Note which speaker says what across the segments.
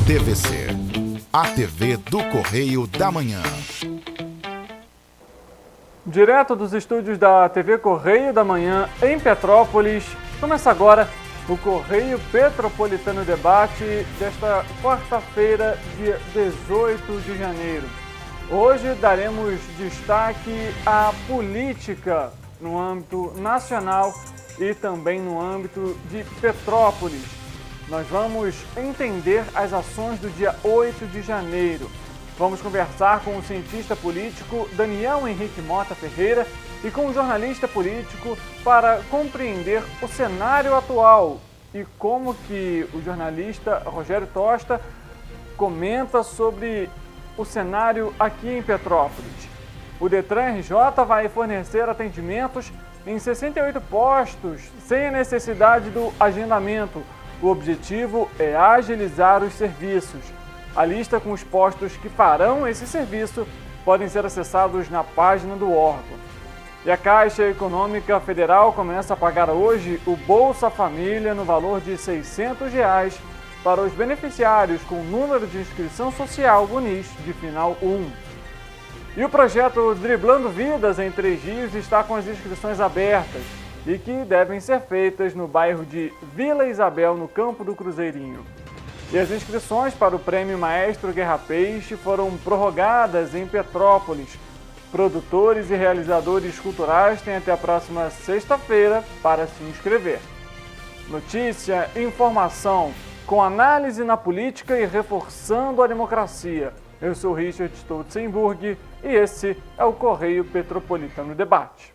Speaker 1: TVC, a TV do Correio da Manhã.
Speaker 2: Direto dos estúdios da TV Correio da Manhã, em Petrópolis, começa agora o Correio Petropolitano Debate desta quarta-feira, dia 18 de janeiro. Hoje daremos destaque à política no âmbito nacional e também no âmbito de Petrópolis. Nós vamos entender as ações do dia 8 de janeiro. Vamos conversar com o cientista político Daniel Henrique Mota Ferreira e com o jornalista político para compreender o cenário atual e como que o jornalista Rogério Tosta comenta sobre o cenário aqui em Petrópolis. O Detran RJ vai fornecer atendimentos em 68 postos sem a necessidade do agendamento. O objetivo é agilizar os serviços. A lista com os postos que farão esse serviço podem ser acessados na página do órgão. E a Caixa Econômica Federal começa a pagar hoje o Bolsa Família no valor de R$ 600 para os beneficiários com número de inscrição social UNIS de final 1. E o projeto Driblando Vidas em Três Rios está com as inscrições abertas e que devem ser feitas no bairro de Vila Isabel, no Campo do Cruzeirinho. E as inscrições para o Prêmio Maestro Guerra Peixe foram prorrogadas em Petrópolis. Produtores e realizadores culturais têm até a próxima sexta-feira para se inscrever. Notícia, informação, com análise na política e reforçando a democracia. Eu sou Richard Stolzenburg e esse é o Correio Petropolitano Debate.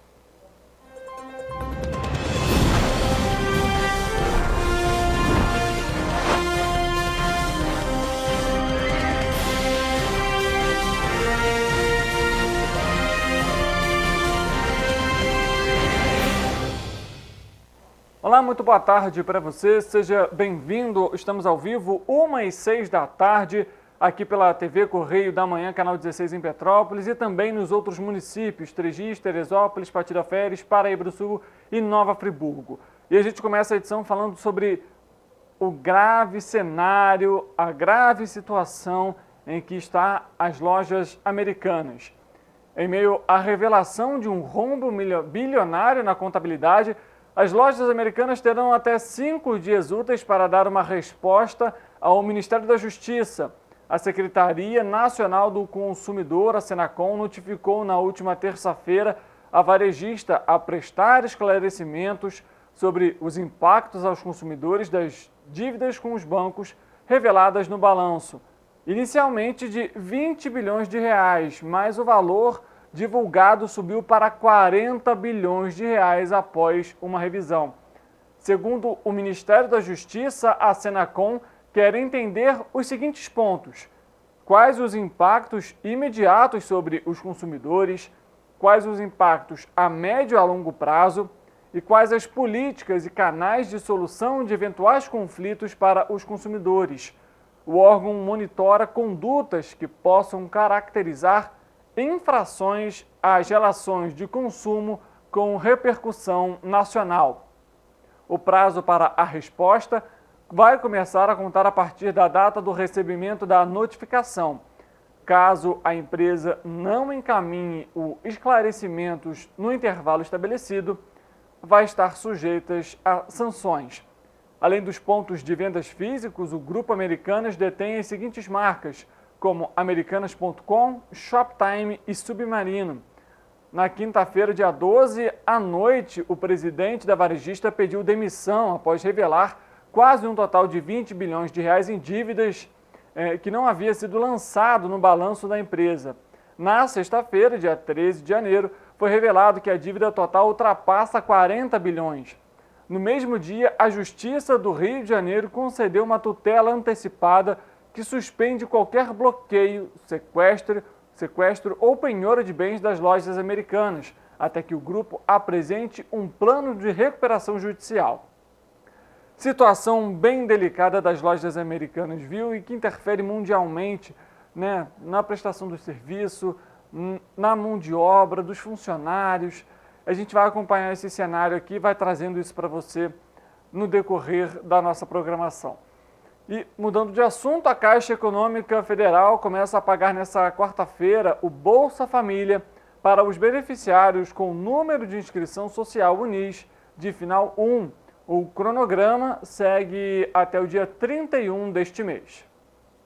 Speaker 2: Olá, muito boa tarde para você, seja bem-vindo. Estamos ao vivo, 1h06 da tarde, aqui pela TV Correio da Manhã, canal 16 em Petrópolis e também nos outros municípios, Três Rios, Teresópolis, Patiraféres, Paraíba do Sul e Nova Friburgo. E a gente começa a edição falando sobre o grave cenário, a grave situação em que estão as lojas americanas. Em meio à revelação de um rombo bilionário na contabilidade, as lojas americanas terão até 5 dias úteis para dar uma resposta ao Ministério da Justiça. A Secretaria Nacional do Consumidor, a Senacom, notificou na última terça-feira a varejista a prestar esclarecimentos sobre os impactos aos consumidores das dívidas com os bancos reveladas no balanço. Inicialmente de 20 bilhões de reais, mas o valor divulgado subiu para 40 bilhões de reais após uma revisão. Segundo o Ministério da Justiça, a Senacom quer entender os seguintes pontos: quais os impactos imediatos sobre os consumidores, quais os impactos a médio e a longo prazo e quais as políticas e canais de solução de eventuais conflitos para os consumidores. O órgão monitora condutas que possam caracterizar infrações às relações de consumo com repercussão nacional. O prazo para a resposta vai começar a contar a partir da data do recebimento da notificação. Caso a empresa não encaminhe os esclarecimentos no intervalo estabelecido, vai estar sujeita a sanções. Além dos pontos de vendas físicos, o Grupo Americanas detém as seguintes marcas, como Americanas.com, Shoptime e Submarino. Na quinta-feira, dia 12, à noite, o presidente da varejista pediu demissão após revelar quase um total de 20 bilhões de reais em dívidas que não havia sido lançado no balanço da empresa. Na sexta-feira, dia 13 de janeiro, foi revelado que a dívida total ultrapassa 40 bilhões. No mesmo dia, a Justiça do Rio de Janeiro concedeu uma tutela antecipada que suspende qualquer bloqueio, sequestro ou penhora de bens das lojas americanas, até que o grupo apresente um plano de recuperação judicial. Situação bem delicada das lojas americanas, viu? E que interfere mundialmente, né, na prestação do serviço, na mão de obra, dos funcionários. A gente vai acompanhar esse cenário aqui e vai trazendo isso para você no decorrer da nossa programação. E mudando de assunto, a Caixa Econômica Federal começa a pagar nesta quarta-feira o Bolsa Família para os beneficiários com número de inscrição social UNIS de final 1. O cronograma segue até o dia 31 deste mês.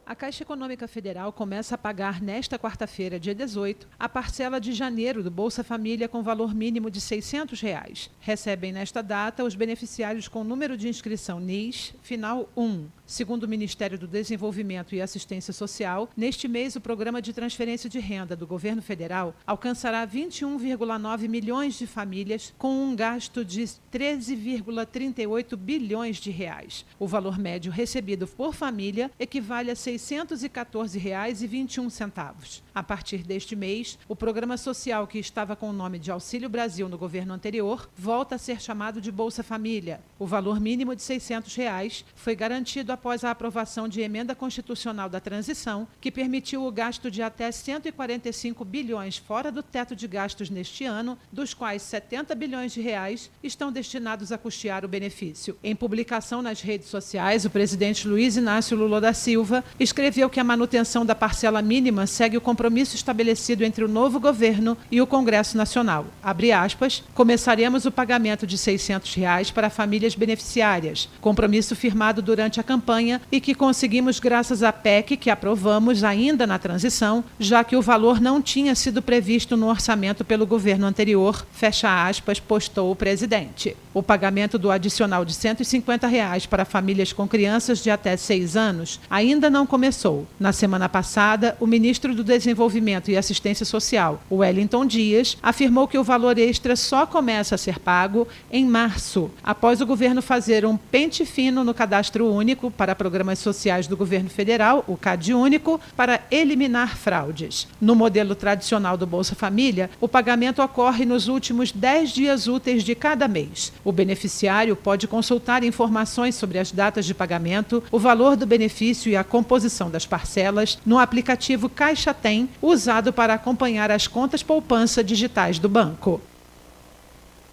Speaker 3: A Caixa Econômica Federal começa a pagar nesta quarta-feira, dia 18, a parcela de janeiro do Bolsa Família com valor mínimo de R$ 600. Recebem nesta data os beneficiários com número de inscrição NIS, final 1. Segundo o Ministério do Desenvolvimento e Assistência Social, neste mês o Programa de Transferência de Renda do Governo Federal alcançará 21,9 milhões de famílias com um gasto de 13,38 bilhões de reais. O valor médio recebido por família equivale a R$ 614,21. A partir deste mês, o programa social que estava com o nome de Auxílio Brasil no governo anterior volta a ser chamado de Bolsa Família. O valor mínimo de R$ 600 foi garantido após a aprovação de emenda constitucional da transição, que permitiu o gasto de até 145 bilhões fora do teto de gastos neste ano, dos quais 70 bilhões de reais estão destinados a custear o benefício. Em publicação nas redes sociais, o presidente Luiz Inácio Lula da Silva escreveu que a manutenção da parcela mínima segue o compromisso estabelecido entre o novo governo e o Congresso Nacional. Abre aspas, começaremos o pagamento de R$ 600 para famílias beneficiárias, compromisso firmado durante a campanha e que conseguimos graças à PEC que aprovamos ainda na transição, já que o valor não tinha sido previsto no orçamento pelo governo anterior, fecha aspas, postou o presidente. O pagamento do adicional de R$ 150 para famílias com crianças de até 6 anos ainda não começou. Na semana passada, o ministro do Desenvolvimento e Assistência Social, Wellington Dias, afirmou que o valor extra só começa a ser pago em março, após o governo fazer um pente fino no cadastro único para programas sociais do governo federal, o CadÚnico, para eliminar fraudes. No modelo tradicional do Bolsa Família, o pagamento ocorre nos últimos 10 dias úteis de cada mês. O beneficiário pode consultar informações sobre as datas de pagamento, o valor do benefício e a composição das parcelas no aplicativo Caixa Tem, usado para acompanhar as contas poupança digitais do banco.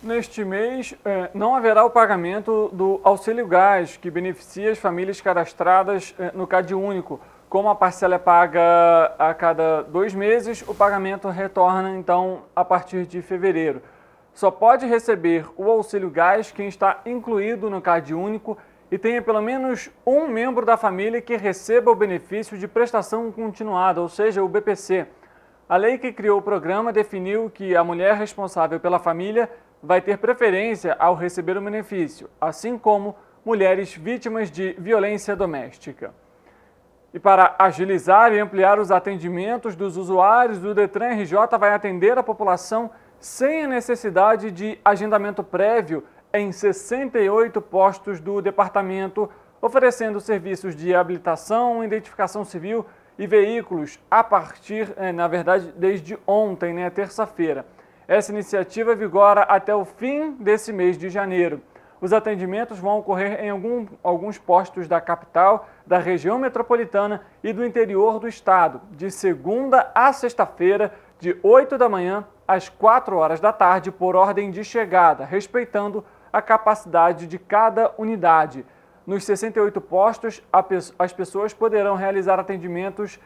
Speaker 2: Neste mês, não haverá o pagamento do Auxílio Gás, que beneficia as famílias cadastradas no CadÚnico. Como a parcela é paga a cada 2 meses, o pagamento retorna, então, a partir de fevereiro. Só pode receber o Auxílio Gás quem está incluído no CadÚnico e tenha pelo menos um membro da família que receba o benefício de prestação continuada, ou seja, o BPC. A lei que criou o programa definiu que a mulher responsável pela família vai ter preferência ao receber o benefício, assim como mulheres vítimas de violência doméstica. E para agilizar e ampliar os atendimentos dos usuários, o Detran RJ vai atender a população sem a necessidade de agendamento prévio em 68 postos do departamento, oferecendo serviços de habilitação, identificação civil e veículos a partir, desde ontem, terça-feira. Essa iniciativa vigora até o fim desse mês de janeiro. Os atendimentos vão ocorrer em alguns postos da capital, da região metropolitana e do interior do estado, de segunda a sexta-feira, de 8 da manhã às 4 horas da tarde, por ordem de chegada, respeitando a capacidade de cada unidade. Nos 68 postos, as pessoas poderão realizar atendimentos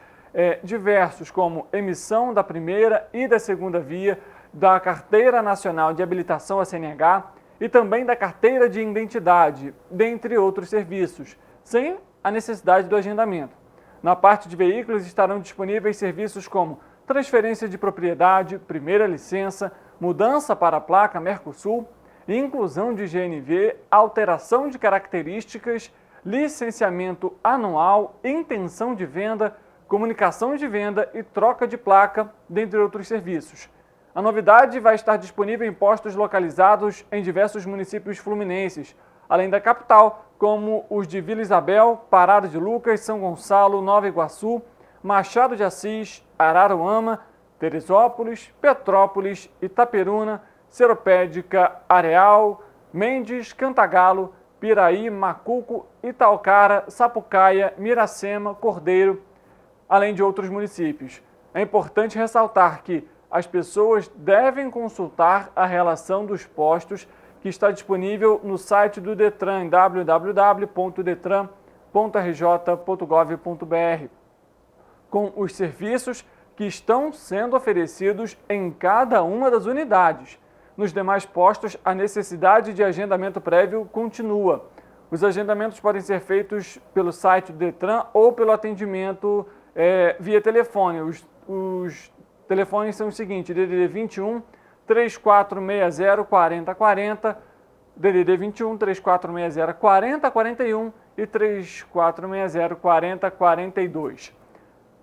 Speaker 2: diversos, como emissão da primeira e da segunda via, da Carteira Nacional de Habilitação a CNH e também da Carteira de Identidade, dentre outros serviços, sem a necessidade do agendamento. Na parte de veículos estarão disponíveis serviços como transferência de propriedade, primeira licença, mudança para a placa Mercosul, inclusão de GNV, alteração de características, licenciamento anual, intenção de venda, comunicação de venda e troca de placa, dentre outros serviços. A novidade vai estar disponível em postos localizados em diversos municípios fluminenses, além da capital, como os de Vila Isabel, Parada de Lucas, São Gonçalo, Nova Iguaçu, Machado de Assis, Araruama, Teresópolis, Petrópolis, Itaperuna, Seropédica, Areal, Mendes, Cantagalo, Piraí, Macuco, Itaocara, Sapucaia, Miracema, Cordeiro, além de outros municípios. É importante ressaltar que as pessoas devem consultar a relação dos postos que está disponível no site do Detran, www.detran.com.br. com os serviços que estão sendo oferecidos em cada uma das unidades. Nos demais postos, a necessidade de agendamento prévio continua. Os agendamentos podem ser feitos pelo site do Detran ou pelo atendimento via telefone. Os telefones são os seguintes: DDD 21 3460 4040, DDD 21 3460 4041 e 3460 4042.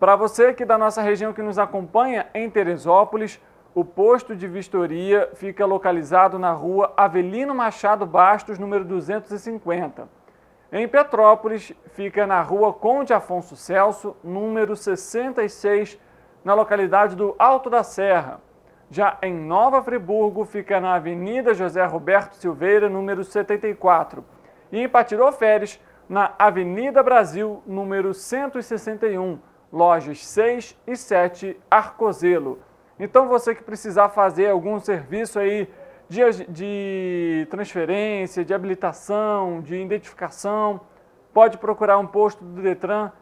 Speaker 2: Para você aqui da nossa região que nos acompanha em Teresópolis, o posto de vistoria fica localizado na rua Avelino Machado Bastos, número 250. Em Petrópolis, fica na rua Conde Afonso Celso, número 66, na localidade do Alto da Serra. Já em Nova Friburgo, fica na Avenida José Roberto Silveira, número 74. E em Patiroféres, na Avenida Brasil, número 161, lojas 6 e 7, Arcozelo. Então você que precisar fazer algum serviço aí de transferência, de habilitação, de identificação, pode procurar um posto do Detran.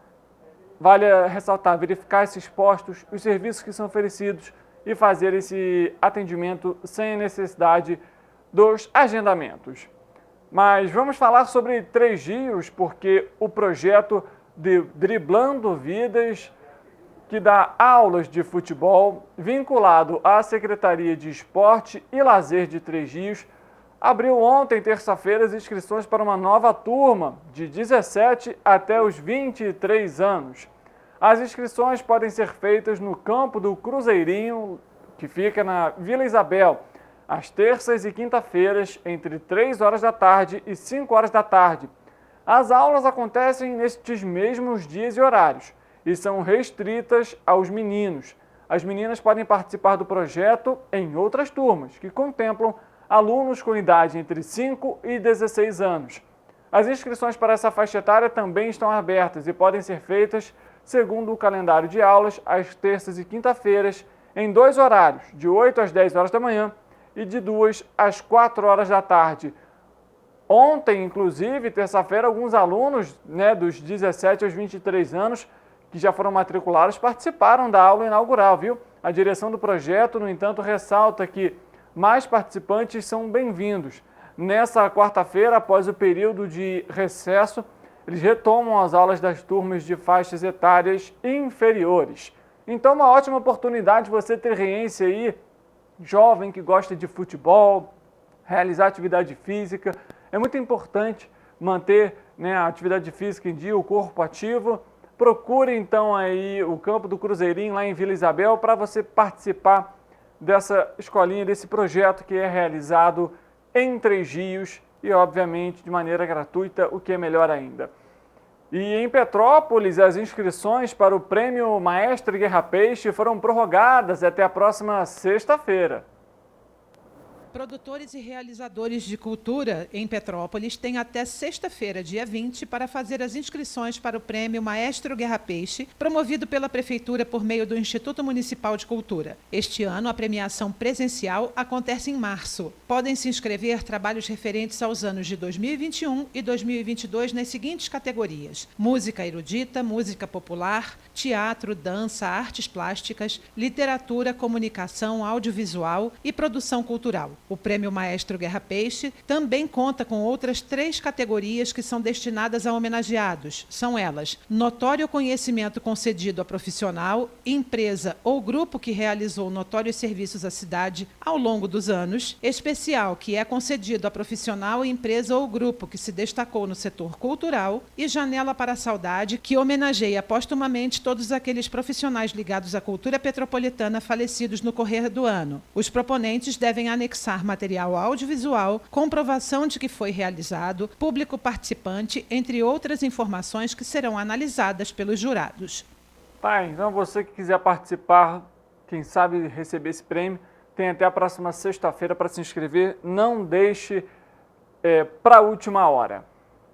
Speaker 2: Vale ressaltar, verificar esses postos, os serviços que são oferecidos e fazer esse atendimento sem necessidade dos agendamentos. Mas vamos falar sobre 3 Rios, porque o projeto de Driblando Vidas, que dá aulas de futebol, vinculado à Secretaria de Esporte e Lazer de 3 Rios, abriu ontem, terça-feira, as inscrições para uma nova turma, de 17 até os 23 anos. As inscrições podem ser feitas no campo do Cruzeirinho, que fica na Vila Isabel, às terças e quinta-feiras, entre 3 horas da tarde e 5 horas da tarde. As aulas acontecem nestes mesmos dias e horários e são restritas aos meninos. As meninas podem participar do projeto em outras turmas, que contemplam alunos com idade entre 5 e 16 anos. As inscrições para essa faixa etária também estão abertas e podem ser feitas segundo o calendário de aulas, às terças e quinta-feiras, em 2 horários, de 8 às 10 horas da manhã e de 2 às 4 horas da tarde. Ontem, inclusive, terça-feira, alguns alunos dos 17 aos 23 anos que já foram matriculados participaram da aula inaugural, viu? A direção do projeto, no entanto, ressalta que mais participantes são bem-vindos. Nessa quarta-feira, após o período de recesso, eles retomam as aulas das turmas de faixas etárias inferiores. Então, uma ótima oportunidade você terriense aí, jovem que gosta de futebol, realizar atividade física. É muito importante manter a atividade física em dia, o corpo ativo. Procure então aí o campo do Cruzeirinho lá em Vila Isabel para você participar dessa escolinha, desse projeto que é realizado em 3 Rios e obviamente de maneira gratuita, o que é melhor ainda. E em Petrópolis, as inscrições para o Prêmio Maestre Guerra Peixe foram prorrogadas até a próxima sexta-feira.
Speaker 3: Produtores e realizadores de cultura em Petrópolis têm até sexta-feira, dia 20, para fazer as inscrições para o Prêmio Maestro Guerra Peixe, promovido pela Prefeitura por meio do Instituto Municipal de Cultura. Este ano, a premiação presencial acontece em março. Podem se inscrever trabalhos referentes aos anos de 2021 e 2022 nas seguintes categorias: música erudita, música popular, teatro, dança, artes plásticas, literatura, comunicação, audiovisual e produção cultural. O Prêmio Maestro Guerra Peixe também conta com outras 3 categorias que são destinadas a homenageados. São elas: notório conhecimento concedido a profissional, empresa ou grupo que realizou notórios serviços à cidade ao longo dos anos; especial, que é concedido a profissional, empresa ou grupo que se destacou no setor cultural; e janela para a saudade, que homenageia póstumamente todos aqueles profissionais ligados à cultura petropolitana falecidos no correr do ano. Os proponentes devem anexar material audiovisual, comprovação de que foi realizado, público participante, entre outras informações que serão analisadas pelos jurados.
Speaker 2: Então você que quiser participar, quem sabe receber esse prêmio, tem até a próxima sexta-feira para se inscrever. Não deixe para a última hora.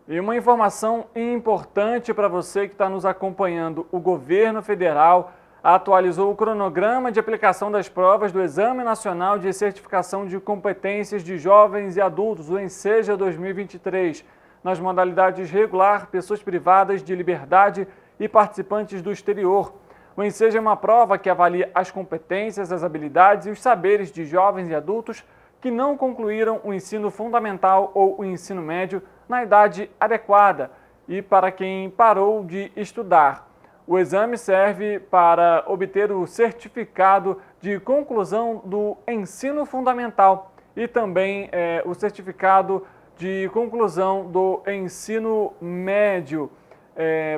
Speaker 2: E uma informação importante para você que está nos acompanhando: o governo federal atualizou o cronograma de aplicação das provas do Exame Nacional de Certificação de Competências de Jovens e Adultos, o ENSEJA 2023. nas modalidades regular, pessoas privadas de liberdade e participantes do exterior. O Enseja é uma prova que avalia as competências, as habilidades e os saberes de jovens e adultos que não concluíram o ensino fundamental ou o ensino médio na idade adequada e para quem parou de estudar. O exame serve para obter o certificado de conclusão do ensino fundamental e também o certificado de conclusão do ensino médio.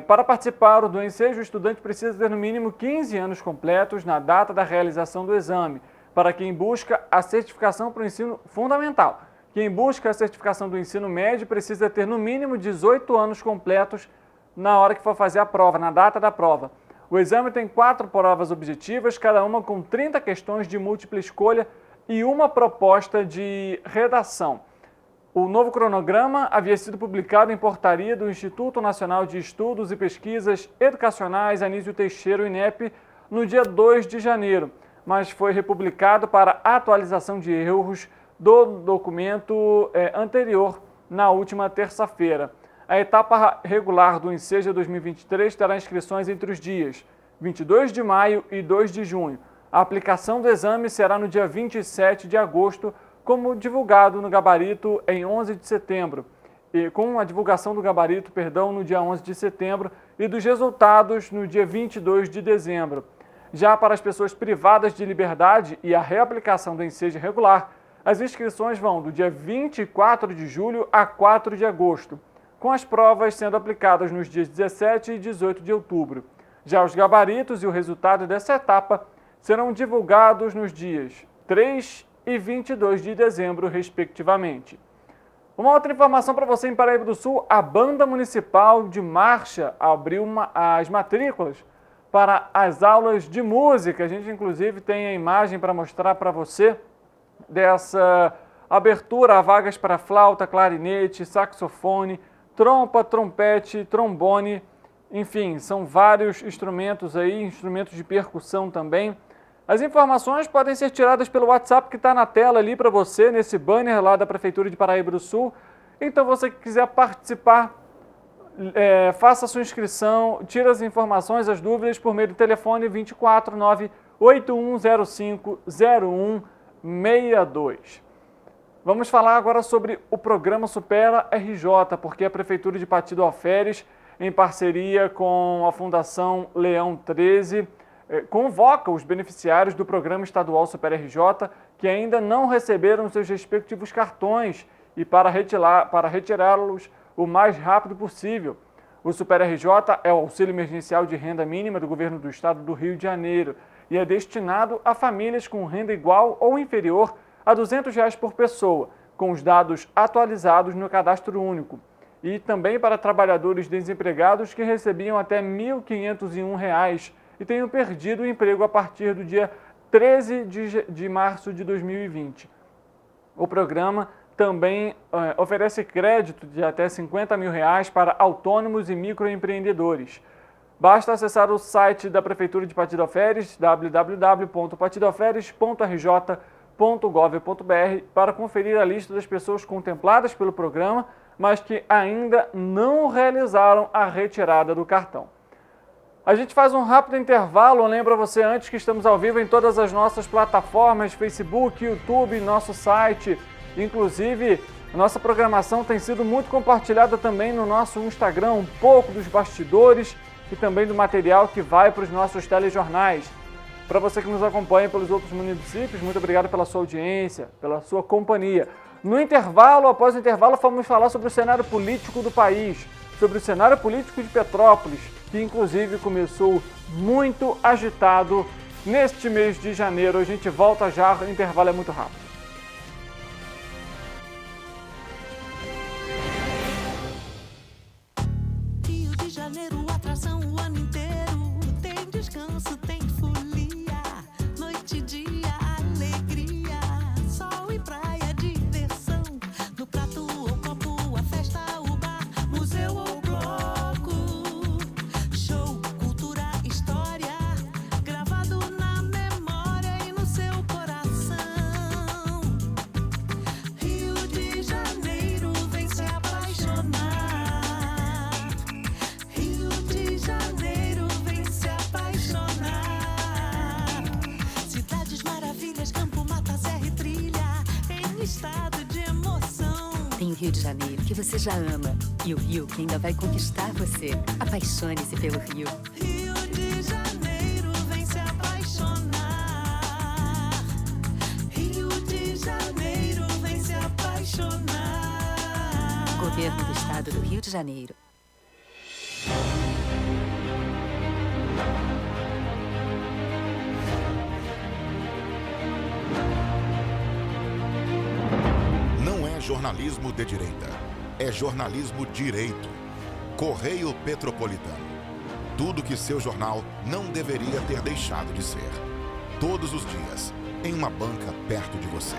Speaker 2: Para participar do Enseja, o estudante precisa ter no mínimo 15 anos completos na data da realização do exame. Para quem busca a certificação para o ensino fundamental. Quem busca a certificação do ensino médio precisa ter no mínimo 18 anos completos na hora que for fazer a prova, na data da prova. O exame tem 4 provas objetivas, cada uma com 30 questões de múltipla escolha e uma proposta de redação. O novo cronograma havia sido publicado em portaria do Instituto Nacional de Estudos e Pesquisas Educacionais Anísio Teixeira, o INEP, no dia 2 de janeiro, mas foi republicado para atualização de erros do documento anterior na última terça-feira. A etapa regular do Enseja 2023 terá inscrições entre os dias 22 de maio e 2 de junho. A aplicação do exame será no dia 27 de agosto, como divulgado no gabarito em 11 de setembro, e com a divulgação do gabarito, no dia 11 de setembro e dos resultados no dia 22 de dezembro. Já para as pessoas privadas de liberdade e a reaplicação do Enseja regular, as inscrições vão do dia 24 de julho a 4 de agosto, com as provas sendo aplicadas nos dias 17 e 18 de outubro. Já os gabaritos e o resultado dessa etapa serão divulgados nos dias 3 e 22 de dezembro, respectivamente. Uma outra informação para você em Paraíba do Sul, a Banda Municipal de Marcha abriu as matrículas para as aulas de música. A gente, inclusive, tem a imagem para mostrar para você dessa abertura a vagas para flauta, clarinete, saxofone, trompa, trompete, trombone, enfim, são vários instrumentos aí, instrumentos de percussão também. As informações podem ser tiradas pelo WhatsApp que está na tela ali para você, nesse banner lá da Prefeitura de Paraíba do Sul. Então, você que quiser participar, faça a sua inscrição, tire as informações, as dúvidas por meio do telefone 249-8105-0162. Vamos falar agora sobre o programa Supera RJ, porque a Prefeitura de Pati do Alferes, em parceria com a Fundação Leão 13, convoca os beneficiários do programa estadual Supera RJ que ainda não receberam seus respectivos cartões e para retirá-los o mais rápido possível. O Supera RJ é o auxílio emergencial de renda mínima do governo do estado do Rio de Janeiro e é destinado a famílias com renda igual ou inferior a R$ 200 por pessoa, com os dados atualizados no cadastro único. E também para trabalhadores desempregados que recebiam até R$ 1.501 e tenham perdido o emprego a partir do dia 13 de março de 2020. O programa também oferece crédito de até R$ 50 mil para autônomos e microempreendedores. Basta acessar o site da Prefeitura de Pati do Alferes, www.patidoalferes.rj.gov.br, para conferir a lista das pessoas contempladas pelo programa, mas que ainda não realizaram a retirada do cartão. A gente faz um rápido intervalo, lembra você antes que estamos ao vivo em todas as nossas plataformas, Facebook, YouTube, nosso site. Inclusive, a nossa programação tem sido muito compartilhada também no nosso Instagram, um pouco dos bastidores e também do material que vai para os nossos telejornais. Para você que nos acompanha pelos outros municípios, muito obrigado pela sua audiência, pela sua companhia. No intervalo, após o intervalo, vamos falar sobre o cenário político do país, sobre o cenário político de Petrópolis, que inclusive começou muito agitado neste mês de janeiro. A gente volta já, o intervalo é muito rápido.
Speaker 4: Rio de Janeiro, atração o ano inteiro. Tem descanso, tem folia, noite e dia, alegria, sol e praia, diversão. No prato ou copo, a festa, o bar, museu ou bloco. Show, cultura, história, gravado na memória e no seu coração.
Speaker 5: Tem o Rio de Janeiro, que você já ama, e o Rio, que ainda vai conquistar você. Apaixone-se pelo Rio.
Speaker 4: Rio de Janeiro, vem se apaixonar. Rio de Janeiro, vem se apaixonar.
Speaker 5: Governo do Estado do Rio de Janeiro.
Speaker 1: Não é jornalismo de direita, é jornalismo direito. Correio Petropolitano. Tudo que seu jornal não deveria ter deixado de ser. Todos os dias, em uma banca perto de você.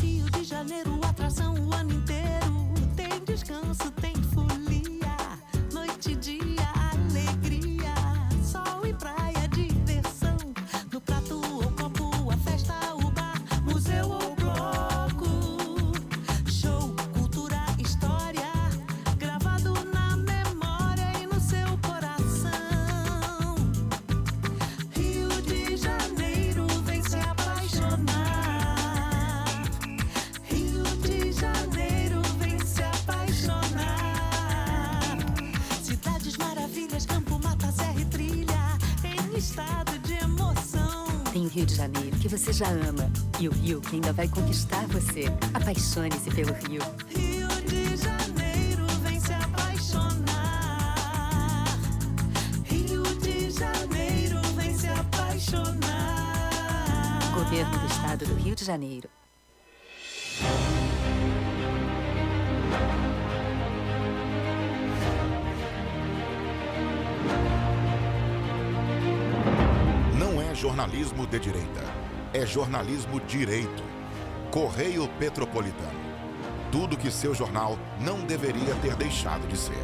Speaker 4: Rio de Janeiro, atração o ano inteiro. Tem descanso, tem folia. Noite e dia, alegria. Sol e praia, diversão. No prato ou copo, a festa, o bar, museu ou bloco. Show, cultura, história. Gravado na memória e no seu coração. Rio de Janeiro, vem se apaixonar. Rio de Janeiro, vem se apaixonar. Cidades maravilhas, campo, mata, serra e trilha, em estado de emoção.
Speaker 5: Tem o Rio de Janeiro, que você já ama, e o Rio, que ainda vai conquistar você. Apaixone-se pelo Rio.
Speaker 4: Rio de Janeiro, vem se apaixonar. Rio de Janeiro, vem se apaixonar.
Speaker 5: Governo do Estado do Rio de Janeiro.
Speaker 1: Não é jornalismo de direita, é jornalismo direito. Correio Petropolitano. Tudo que seu jornal não deveria ter deixado de ser.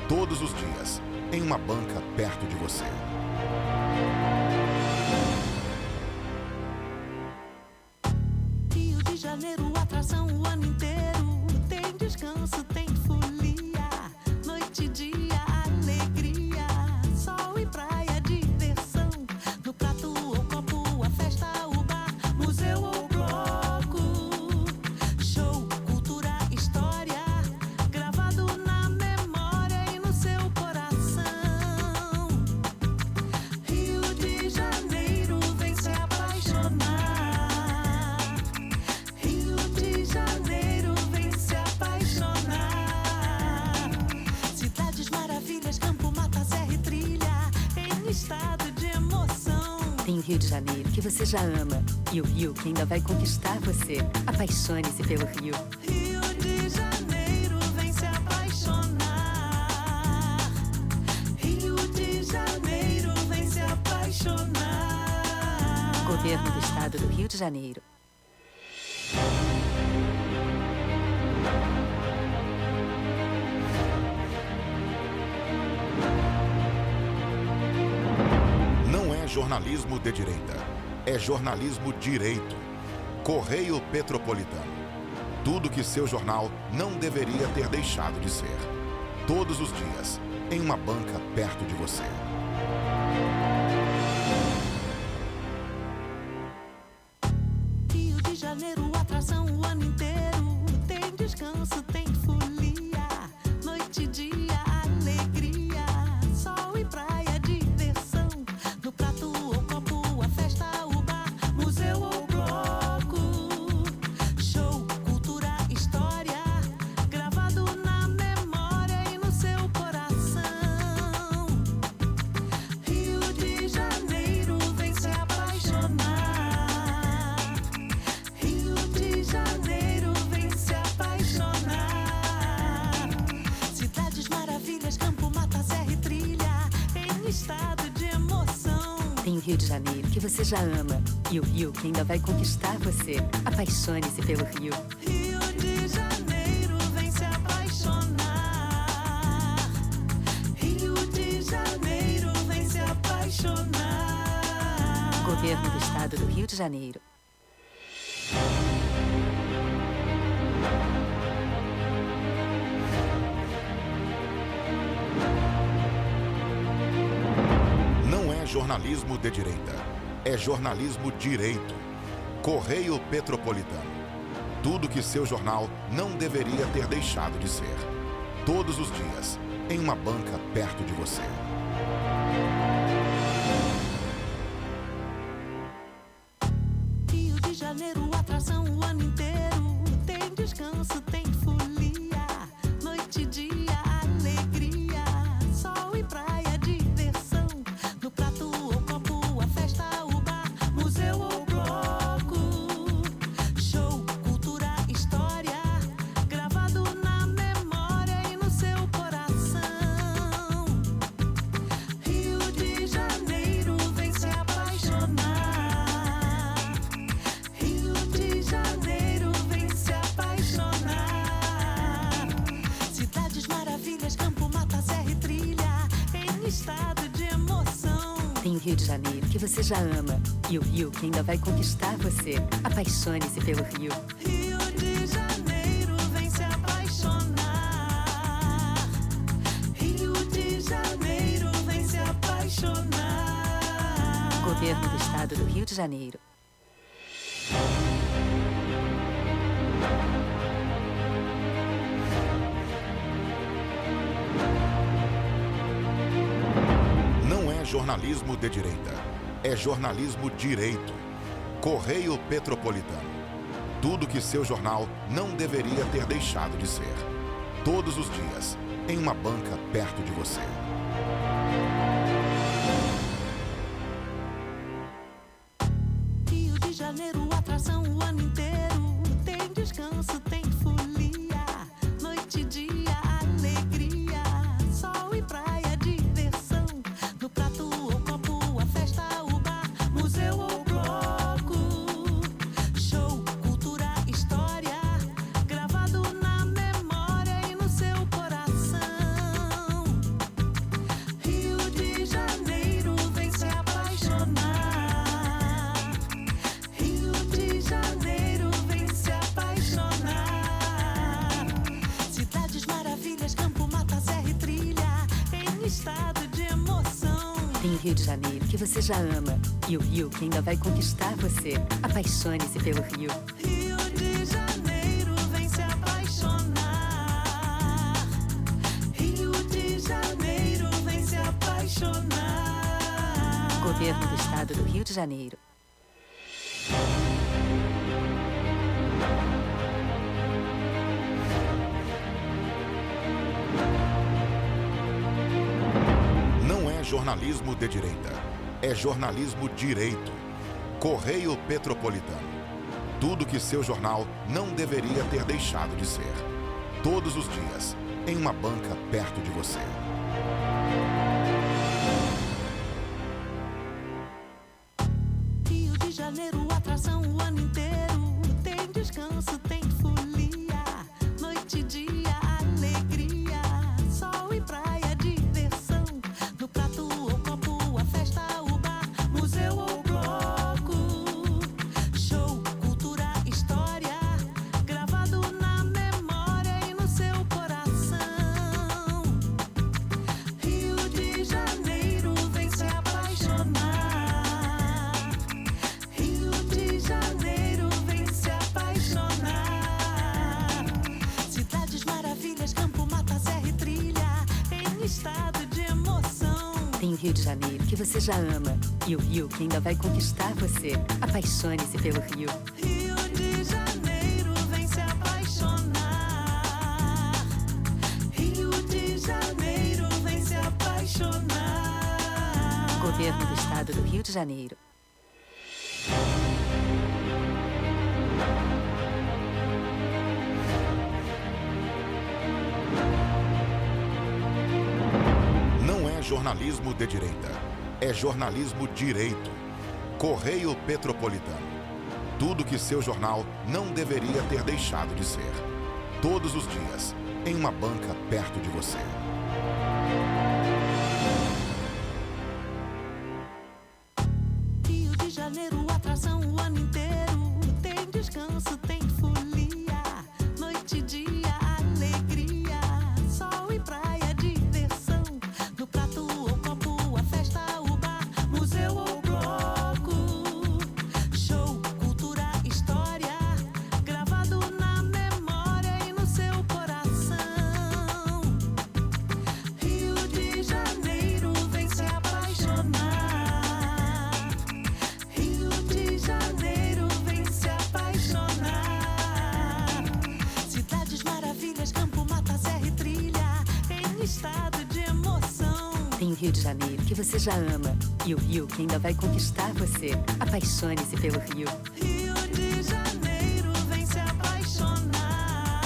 Speaker 1: Todos os dias, em uma banca perto de você.
Speaker 4: Rio de Janeiro, atração o ano inteiro. Tem descanso, tem folia. Noite e dia, alegria. Sol e praia, diversão. No prato ou copo, a festa, o bar, museu ou bloco. Show, cultura, história. Gravado na memória e no seu coração. Rio de Janeiro, vem se apaixonar. Rio de Janeiro, vem se apaixonar. Cidades maravilhas, campo, mata, serra e trilha, em estado de emoção.
Speaker 5: Tem o Rio de Janeiro, que você já ama, e o Rio, que ainda vai conquistar você. Apaixone-se pelo Rio.
Speaker 4: Rio de Janeiro, vem se apaixonar. Rio de Janeiro, vem se apaixonar.
Speaker 5: Governo do Estado do Rio de Janeiro.
Speaker 1: Não é jornalismo de direita, é jornalismo direito. Correio Petropolitano. Tudo que seu jornal não deveria ter deixado de ser. Todos os dias, em uma banca perto de você.
Speaker 4: Rio de Janeiro, atração o ano inteiro. Tem descanso, tem folia. Noite e dia, alegria. Sol e praia, diversão. No prato ou copo, a festa, o bar, museu ou bloco. Show, cultura, história. Gravado na memória e no seu coração. Rio de Janeiro, vem se apaixonar. Rio de Janeiro, vem se apaixonar. Cidades maravilhas, campo, mata, serra e trilha, em estado de emoção.
Speaker 5: Tem o Rio de Janeiro, que você já ama, e o Rio, que ainda vai conquistar você. Apaixone-se pelo Rio.
Speaker 4: Rio de Janeiro, vem se apaixonar. Rio de Janeiro, vem se apaixonar.
Speaker 5: Governo do Estado do Rio de Janeiro.
Speaker 1: Não é jornalismo de direita, é jornalismo direito. Correio Petropolitano. Tudo que seu jornal não deveria ter deixado de ser. Todos os dias, em uma banca perto de você.
Speaker 4: Rio de Janeiro, atração o ano inteiro. Tem descanso, tem folia. Noite e dia, alegria. Sol e praia, diversão. No prato ou copo, a festa, o bar, museu ou bloco. Show, cultura, história. Gravado na memória e no seu coração. Rio de Janeiro, vem se apaixonar. Rio de Janeiro, vem se apaixonar. Cidades maravilhas, campo, mata, serra e trilha, em estado de emoção.
Speaker 5: Tem o Rio de Janeiro, que você já ama, e o Rio, que ainda vai conquistar você. Apaixone-se pelo Rio.
Speaker 4: Rio de Janeiro, vem se apaixonar. Rio de Janeiro, vem se apaixonar.
Speaker 5: Governo do Estado do Rio de Janeiro.
Speaker 1: Não é jornalismo de direita, é jornalismo direito. Correio Petropolitano. Tudo que seu jornal não deveria ter deixado de ser. Todos os dias, em uma banca perto de você.
Speaker 4: Rio de Janeiro, atração o ano inteiro. Tem descanso, tem folia. Noite e dia, alegria. Sol e praia, diversão. No prato ou copo, a festa, o bar, museu ou bloco. Show, cultura, história. Gravado na memória e no seu coração. Rio de Janeiro, vem se apaixonar. Rio de Janeiro, vem se apaixonar. Cidades maravilhas, campo, mata, serra e trilha, em estado de emoção.
Speaker 5: Tem o Rio de Janeiro, que você já ama, e o Rio, que ainda vai conquistar você. Apaixone-se pelo Rio.
Speaker 4: Rio de Janeiro, vem se apaixonar. Rio de Janeiro, vem se apaixonar.
Speaker 5: Governo do Estado do Rio de Janeiro.
Speaker 1: Não é jornalismo de direita, é jornalismo direito. Correio Petropolitano. Tudo que seu jornal não deveria ter deixado de ser. Todos os dias, em uma banca perto de você.
Speaker 4: Rio de Janeiro, atração o ano inteiro. Tem descanso, tem folia. Noite e dia, alegria. Sol e praia, diversão. No prato ou copo, a festa, o bar, museu ou bloco. Show, cultura, história. Gravado na memória e no seu coração. Rio de Janeiro, vem se apaixonar. Rio de Janeiro, vem se apaixonar. Cidades maravilhas, campo, mata, serra e trilha, em estado de emoção.
Speaker 5: Tem o Rio de Janeiro, que você já ama, e o Rio, que ainda vai conquistar você. Apaixone-se pelo Rio.
Speaker 4: Rio de Janeiro, vem se apaixonar. Rio de Janeiro, vem se apaixonar.
Speaker 5: Governo do Estado do Rio de Janeiro.
Speaker 1: Não é jornalismo de direita, é jornalismo direito. Correio Petropolitano. Tudo que seu jornal não deveria ter deixado de ser. Todos os dias, em uma banca perto de você.
Speaker 4: Rio de Janeiro, atração o ano inteiro. Tem descanso, tem folia. Noite e dia, alegria. Sol e praia, diversão. No prato ou copo, a festa, o bar, museu ou bloco.
Speaker 5: Rio de Janeiro que você já ama e o Rio que ainda vai conquistar você. Apaixone-se pelo Rio.
Speaker 4: Rio de Janeiro, vem se apaixonar.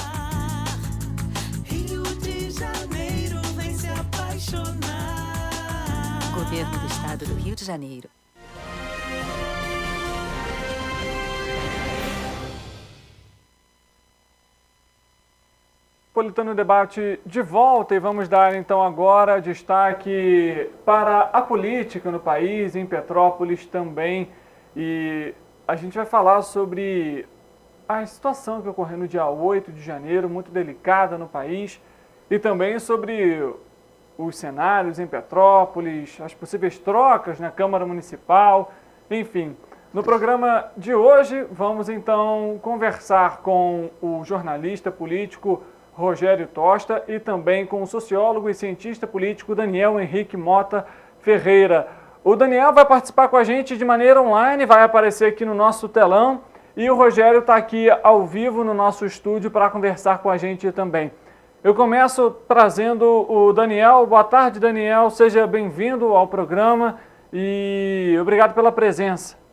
Speaker 4: Rio de Janeiro, vem se apaixonar.
Speaker 5: Governo do Estado do Rio de Janeiro.
Speaker 2: Metropolitano Debate de volta e vamos dar então agora destaque para a política no país, em Petrópolis também. E a gente vai falar sobre a situação que ocorreu no dia 8 de janeiro, muito delicada no país, e também sobre os cenários em Petrópolis, as possíveis trocas na Câmara Municipal, enfim. No programa de hoje vamos então conversar com o jornalista político Rogério Tosta e também com o sociólogo e cientista político Daniel Henrique Mota Ferreira. O Daniel vai participar com a gente de maneira online, vai aparecer aqui no nosso telão, e o Rogério está aqui ao vivo no nosso estúdio para conversar com a gente também. Eu começo trazendo o Daniel. Boa tarde, Daniel, seja bem-vindo ao programa e obrigado pela presença.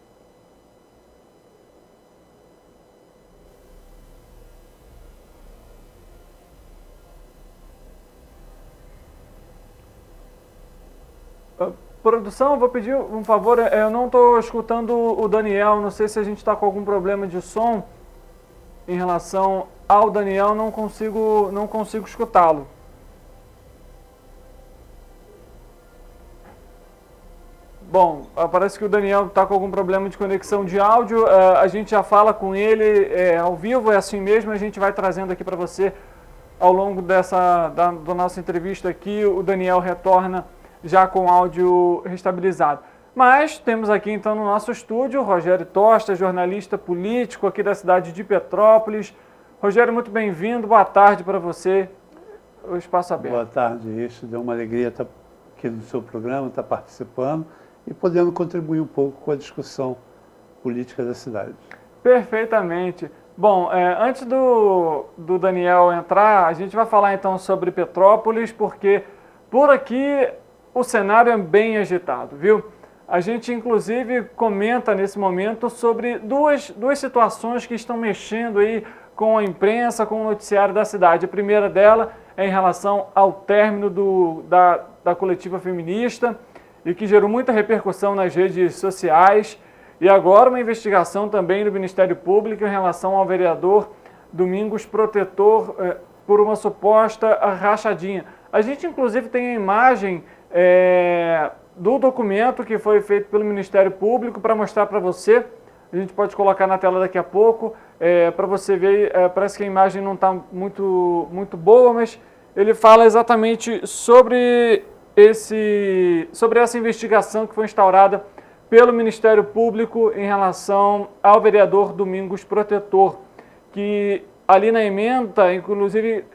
Speaker 2: Produção, vou pedir um favor, eu não estou escutando o Daniel, não sei se a gente está com algum problema de som em relação ao Daniel, não consigo escutá-lo. Bom, parece que o Daniel está com algum problema de conexão de áudio, a gente já fala com ele ao vivo, é assim mesmo, a gente vai trazendo aqui para você ao longo da nossa entrevista aqui, o Daniel retorna já com áudio restabilizado. Mas temos aqui então no nosso estúdio o Rogério Tosta, jornalista político aqui da cidade de Petrópolis. Rogério, muito bem-vindo, boa tarde para você, o espaço aberto.
Speaker 6: Boa tarde, isso deu uma alegria estar aqui no seu programa, estar participando e podendo contribuir um pouco com a discussão política da cidade.
Speaker 2: Perfeitamente. Bom, antes do Daniel entrar, a gente vai falar então sobre Petrópolis, porque por aqui o cenário é bem agitado, viu? A gente, inclusive, comenta nesse momento sobre duas situações que estão mexendo aí com a imprensa, com o noticiário da cidade. A primeira dela é em relação ao término da coletiva feminista e que gerou muita repercussão nas redes sociais. E agora uma investigação também do Ministério Público em relação ao vereador Domingos Protetor por uma suposta rachadinha. A gente, inclusive, tem a imagem do documento que foi feito pelo Ministério Público para mostrar para você. A gente pode colocar na tela daqui a pouco para você ver. Parece que a imagem não está muito boa, mas ele fala exatamente sobre essa investigação que foi instaurada pelo Ministério Público em relação ao vereador Domingos Protetor, que ali na ementa, inclusive,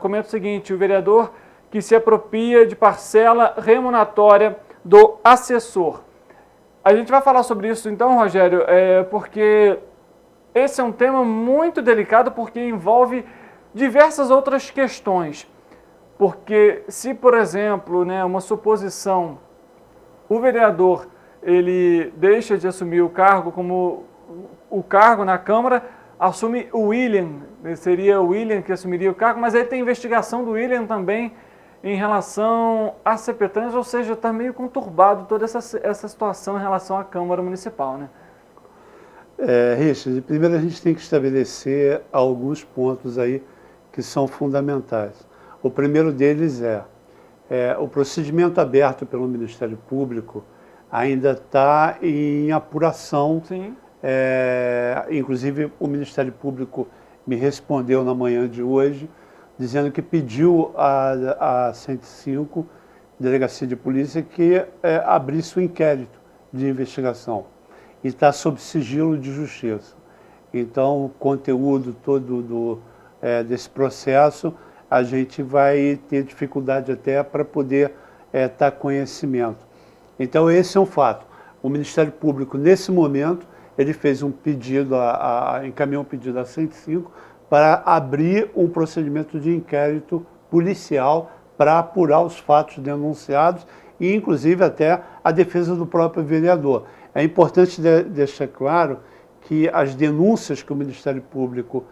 Speaker 2: comenta o seguinte: o vereador que se apropria de parcela remuneratória do assessor. A gente vai falar sobre isso então, Rogério, porque esse é um tema muito delicado, porque envolve diversas outras questões. Porque se, por exemplo, uma suposição, o vereador ele deixa de assumir o cargo, como o cargo na Câmara, assume o William, seria o William que assumiria o cargo, mas aí tem investigação do William também em relação à CPTrans, ou seja, está meio conturbado toda essa situação em relação à Câmara Municipal, né?
Speaker 6: Richard, primeiro a gente tem que estabelecer alguns pontos aí que são fundamentais. O primeiro deles o procedimento aberto pelo Ministério Público ainda está em apuração. Sim. Inclusive, o Ministério Público me respondeu na manhã de hoje, dizendo que pediu a 105, Delegacia de Polícia, que abrisse um inquérito de investigação. E está sob sigilo de justiça. Então, o conteúdo todo desse processo, a gente vai ter dificuldade até para poder estar conhecimento. Então, esse é um fato. O Ministério Público, nesse momento, ele fez um pedido, encaminhou um pedido a 105 para abrir um procedimento de inquérito policial para apurar os fatos denunciados e inclusive até a defesa do próprio vereador. É importante deixar claro que as denúncias que o Ministério Público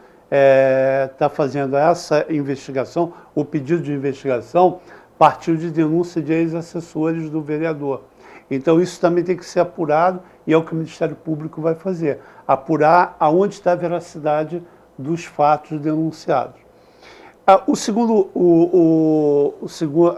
Speaker 6: está fazendo essa investigação, o pedido de investigação, partiu de denúncia de ex-assessores do vereador. Então isso também tem que ser apurado e é o que o Ministério Público vai fazer, apurar aonde está a veracidade dos fatos denunciados. A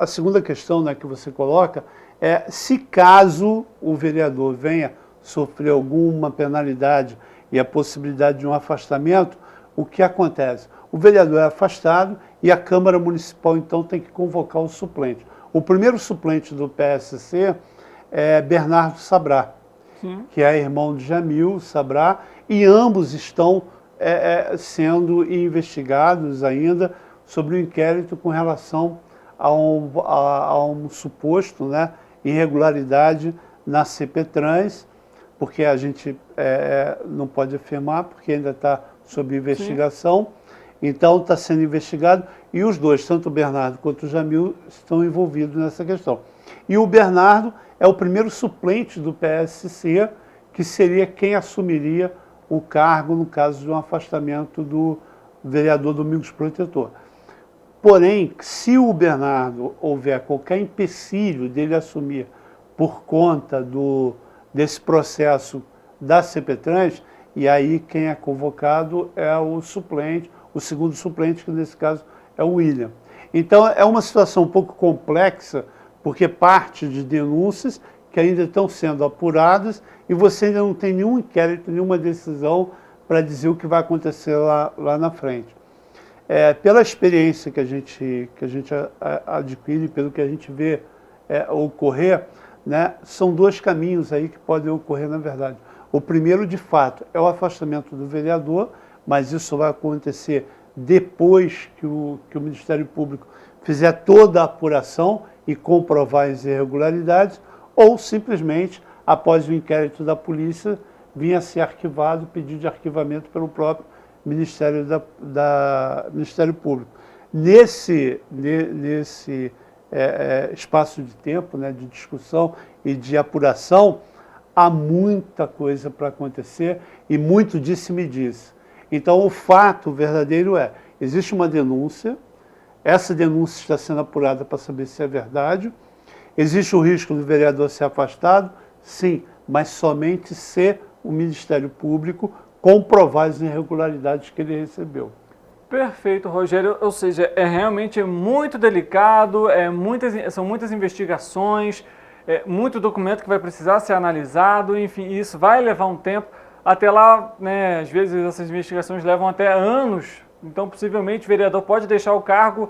Speaker 6: segunda questão, né, que você coloca é se caso o vereador venha sofrer alguma penalidade e a possibilidade de um afastamento, o que acontece? O vereador é afastado e a Câmara Municipal, então, tem que convocar o suplente. O primeiro suplente do PSC é Bernardo Sabrá, que é irmão de Jamil Sabrá, e ambos estão sendo investigados ainda sobre o inquérito com relação a um suposto, né, irregularidade na CPTrans, porque a gente não pode afirmar, porque ainda está sob investigação. Então está sendo investigado e os dois, tanto o Bernardo quanto o Jamil, estão envolvidos nessa questão. E o Bernardo é o primeiro suplente do PSC, que seria quem assumiria o cargo no caso de um afastamento do vereador Domingos Protetor. Porém, se o Bernardo houver qualquer empecilho dele assumir por conta desse processo da CPTrans, e aí quem é convocado é o suplente, o segundo suplente, que nesse caso é o William. Então é uma situação um pouco complexa, porque parte de denúncias que ainda estão sendo apuradas e você ainda não tem nenhum inquérito, nenhuma decisão para dizer o que vai acontecer lá na frente. Pela experiência que a gente adquire, pelo que a gente vê ocorrer, né, são dois caminhos aí que podem ocorrer na verdade. O primeiro, de fato, é o afastamento do vereador, mas isso vai acontecer depois que o Ministério Público fizer toda a apuração e comprovar as irregularidades, ou simplesmente, após o inquérito da polícia, vir a ser arquivado, pedido de arquivamento pelo próprio Ministério Público. Nesse espaço de tempo, né, de discussão e de apuração, há muita coisa para acontecer e muito disse-me-disse. Então, o fato verdadeiro existe uma denúncia, essa denúncia está sendo apurada para saber se é verdade, existe o risco do vereador ser afastado, sim, mas somente se o Ministério Público comprovar as irregularidades que ele recebeu.
Speaker 2: Perfeito, Rogério. Ou seja, realmente muito delicado, são muitas investigações, muito documento que vai precisar ser analisado, enfim, isso vai levar um tempo. Até lá, né, às vezes essas investigações levam até anos, então possivelmente o vereador pode deixar o cargo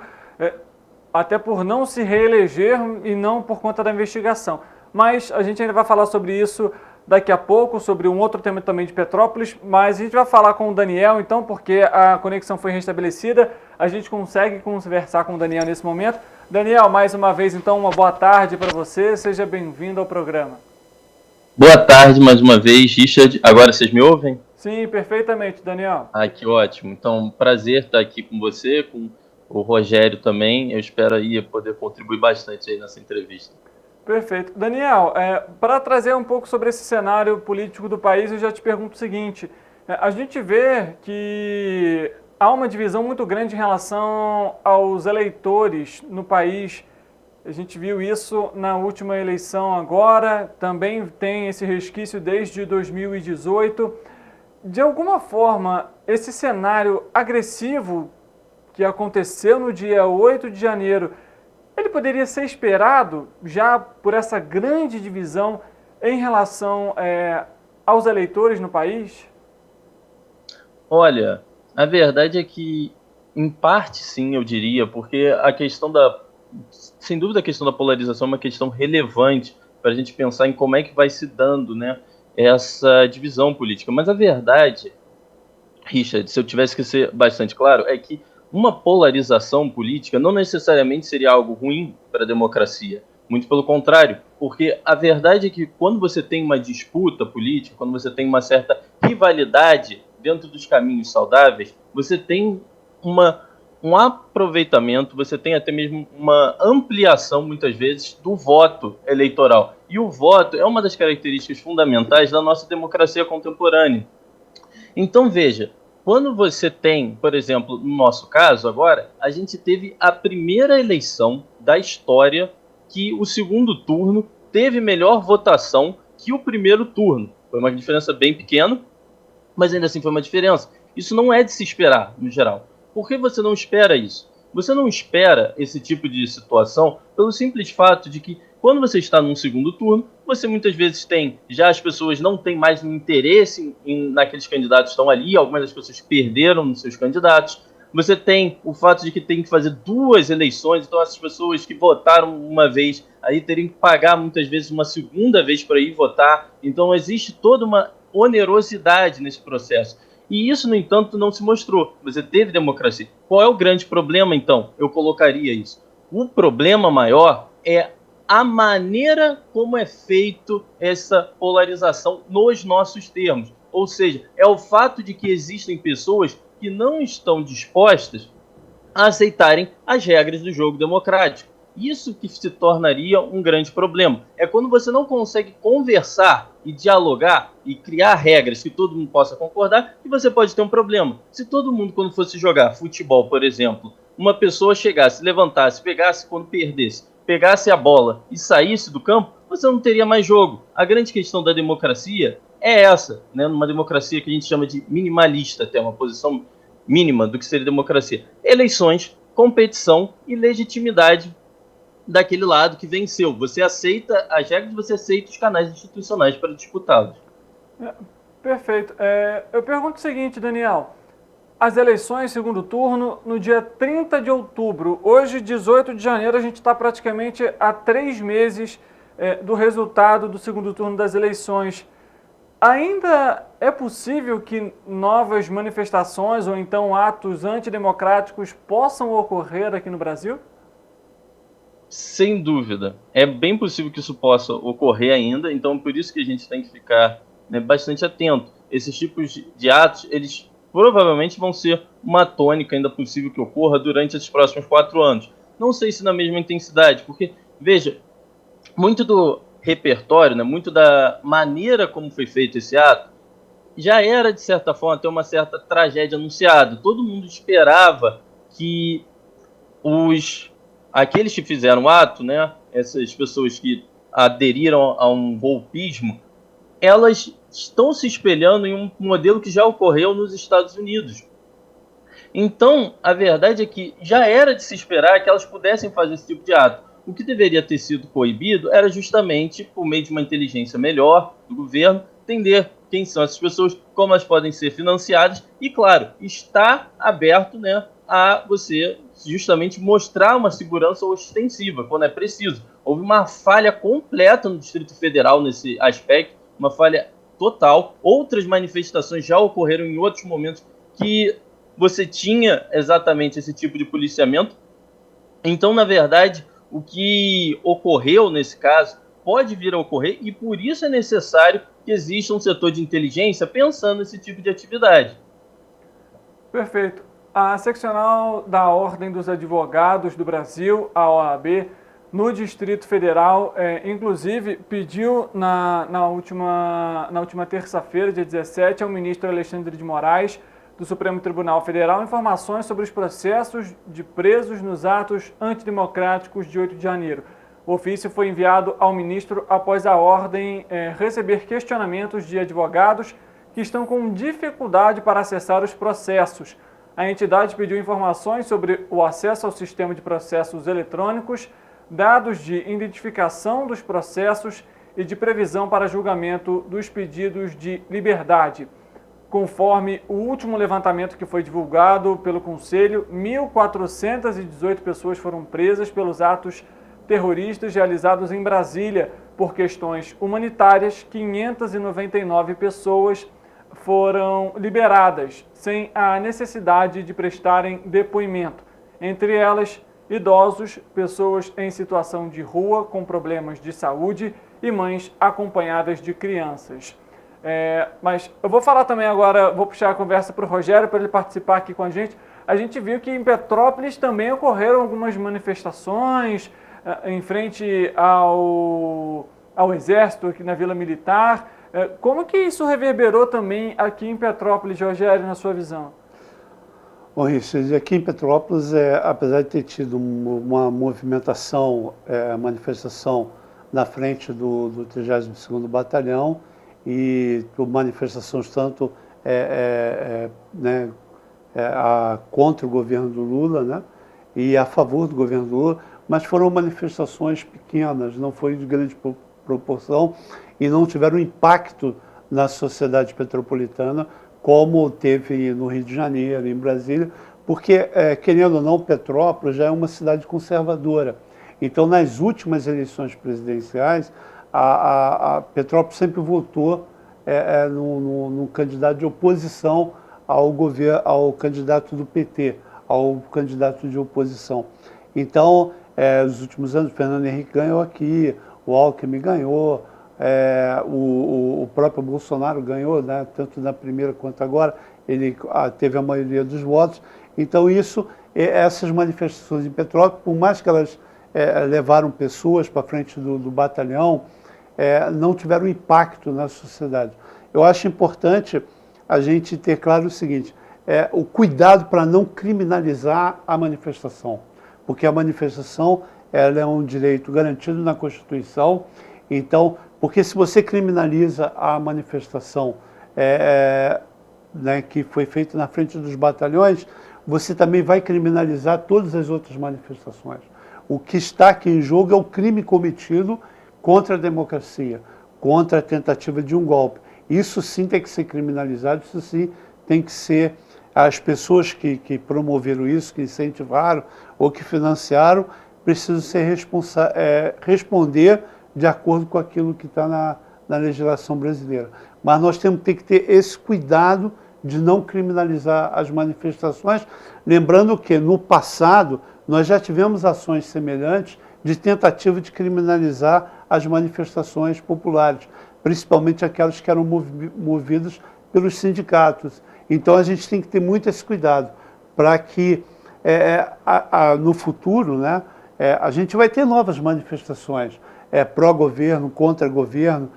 Speaker 2: até por não se reeleger e não por conta da investigação. Mas a gente ainda vai falar sobre isso daqui a pouco, sobre um outro tema também de Petrópolis, mas a gente vai falar com o Daniel então, porque a conexão foi restabelecida, a gente consegue conversar com o Daniel nesse momento. Daniel, mais uma vez então, uma boa tarde para você, seja bem-vindo ao programa.
Speaker 7: Boa tarde mais uma vez, Richard. Agora vocês me ouvem?
Speaker 2: Sim, perfeitamente, Daniel.
Speaker 7: Que ótimo. Então, prazer estar aqui com você, com o Rogério também. Eu espero aí poder contribuir bastante aí nessa entrevista.
Speaker 2: Perfeito. Daniel, para trazer um pouco sobre esse cenário político do país, eu já te pergunto o seguinte. A gente vê que há uma divisão muito grande em relação aos eleitores no país. A gente viu isso na última eleição agora, também tem esse resquício desde 2018. De alguma forma, esse cenário agressivo que aconteceu no dia 8 de janeiro, ele poderia ser esperado já por essa grande divisão em relação aos eleitores no país?
Speaker 7: Olha, a verdade é que, em parte sim, eu diria, porque a questão sem dúvida a questão da polarização é uma questão relevante para a gente pensar em como é que vai se dando, né, essa divisão política. Mas a verdade, Richard, se eu tivesse que ser bastante claro, é que uma polarização política não necessariamente seria algo ruim para a democracia. Muito pelo contrário, porque a verdade é que quando você tem uma disputa política, quando você tem uma certa rivalidade dentro dos caminhos saudáveis, você tem uma um aproveitamento, você tem até mesmo uma ampliação, muitas vezes, do voto eleitoral. E o voto é uma das características fundamentais da nossa democracia contemporânea. Então, veja, quando você tem, por exemplo, no nosso caso agora, a gente teve a primeira eleição da história que o segundo turno teve melhor votação que o primeiro turno. Foi uma diferença bem pequena, mas ainda assim foi uma diferença. Isso não é de se esperar, no geral. Por que você não espera isso? Você não espera esse tipo de situação pelo simples fato de que, quando você está num segundo turno, você muitas vezes tem, já as pessoas não têm mais interesse naqueles candidatos que estão ali, algumas das pessoas perderam nos seus candidatos. Você tem o fato de que tem que fazer 2 eleições, então essas pessoas que votaram uma vez, aí teriam que pagar muitas vezes uma segunda vez para ir votar. Então existe toda uma onerosidade nesse processo. E isso, no entanto, não se mostrou. Você teve democracia. Qual é o grande problema, então? Eu colocaria isso. O problema maior é a maneira como é feito essa polarização nos nossos termos. Ou seja, é o fato de que existem pessoas que não estão dispostas a aceitarem as regras do jogo democrático. Isso que se tornaria um grande problema. É quando você não consegue conversar e dialogar e criar regras que todo mundo possa concordar, que você pode ter um problema. Se todo mundo, quando fosse jogar futebol, por exemplo, uma pessoa chegasse, levantasse, pegasse quando perdesse, pegasse a bola e saísse do campo, você não teria mais jogo. A grande questão da democracia é essa, né? Numa democracia que a gente chama de minimalista, até uma posição mínima do que seria democracia. Eleições, competição e legitimidade daquele lado que venceu. Você aceita as regras, você aceita os canais institucionais para disputá-los.
Speaker 2: Perfeito. Eu pergunto o seguinte, Daniel. As eleições, segundo turno, no dia 30 de outubro. Hoje, 18 de janeiro, a gente está praticamente a 3 meses do resultado do segundo turno das eleições. Ainda é possível que novas manifestações ou então atos antidemocráticos possam ocorrer aqui no Brasil?
Speaker 7: Sem dúvida. É bem possível que isso possa ocorrer ainda, então por isso que a gente tem que ficar, né, bastante atento. Esses tipos de atos, eles provavelmente vão ser uma tônica ainda possível que ocorra durante esses próximos 4 anos. Não sei se na mesma intensidade, porque, veja, muito do repertório, né, muito da maneira como foi feito esse ato, já era, de certa forma, até uma certa tragédia anunciada. Todo mundo esperava que aqueles que fizeram o ato, né, essas pessoas que aderiram a um golpismo, elas estão se espelhando em um modelo que já ocorreu nos Estados Unidos. Então, a verdade é que já era de se esperar que elas pudessem fazer esse tipo de ato. O que deveria ter sido proibido era justamente, por meio de uma inteligência melhor do governo, entender quem são essas pessoas, como elas podem ser financiadas e, claro, está aberto, né, a você justamente mostrar uma segurança ostensiva, quando é preciso. Houve uma falha completa no Distrito Federal nesse aspecto, uma falha total. Outras manifestações já ocorreram em outros momentos que você tinha exatamente esse tipo de policiamento. Então, na verdade, o que ocorreu nesse caso pode vir a ocorrer e por isso é necessário que exista um setor de inteligência pensando nesse tipo de atividade.
Speaker 2: Perfeito. A seccional da Ordem dos Advogados do Brasil, a OAB, no Distrito Federal, inclusive, pediu na última terça-feira, dia 17, ao ministro Alexandre de Moraes, do Supremo Tribunal Federal, informações sobre os processos de presos nos atos antidemocráticos de 8 de janeiro. O ofício foi enviado ao ministro após a ordem receber questionamentos de advogados que estão com dificuldade para acessar os processos. A entidade pediu informações sobre o acesso ao sistema de processos eletrônicos, dados de identificação dos processos e de previsão para julgamento dos pedidos de liberdade. Conforme o último levantamento que foi divulgado pelo Conselho, 1.418 pessoas foram presas pelos atos terroristas realizados em Brasília por questões humanitárias, 599 pessoas foram liberadas, sem a necessidade de prestarem depoimento. Entre elas, idosos, pessoas em situação de rua com problemas de saúde e mães acompanhadas de crianças. Mas eu vou falar também agora, vou puxar a conversa para o Rogério para ele participar aqui com a gente. a gente viu que em Petrópolis também ocorreram algumas manifestações em frente ao Exército, aqui na Vila Militar. Como que isso reverberou também aqui em Petrópolis, Rogério, na sua visão?
Speaker 6: Bom, Richard, aqui em Petrópolis, apesar de ter tido uma movimentação, manifestação na frente do 32º Batalhão e manifestações tanto contra o governo do Lula, né, e a favor do governo do Lula, mas foram manifestações pequenas, não foi de grande proporção e não tiveram impacto na sociedade petropolitana como teve no Rio de Janeiro, em Brasília, porque, querendo ou não, Petrópolis já é uma cidade conservadora. Então, nas últimas eleições presidenciais, a Petrópolis sempre votou no candidato de oposição ao candidato do PT, ao candidato de oposição. Então, nos últimos anos, o Fernando Henrique ganhou aqui, o Alckmin ganhou, o próprio Bolsonaro ganhou, né, tanto na primeira quanto agora, ele teve a maioria dos votos. Então, essas manifestações em Petrópolis, por mais que elas levaram pessoas para frente do batalhão, não tiveram impacto na sociedade. Eu acho importante a gente ter claro o seguinte, o cuidado para não criminalizar a manifestação, porque a manifestação ela é um direito garantido na Constituição. Então, porque se você criminaliza a manifestação que foi feita na frente dos batalhões, você também vai criminalizar todas as outras manifestações. O que está aqui em jogo é o crime cometido contra a democracia, contra a tentativa de um golpe. Isso sim tem que ser criminalizado, isso sim tem que ser as pessoas que promoveram isso, que incentivaram ou que financiaram, precisam responder de acordo com aquilo que está na legislação brasileira. Mas nós temos que ter esse cuidado de não criminalizar as manifestações, lembrando que no passado nós já tivemos ações semelhantes de tentativa de criminalizar as manifestações populares, principalmente aquelas que eram movidas pelos sindicatos. Então a gente tem que ter muito esse cuidado para que no futuro, né, a gente vai ter novas manifestações pró-governo, contra-governo.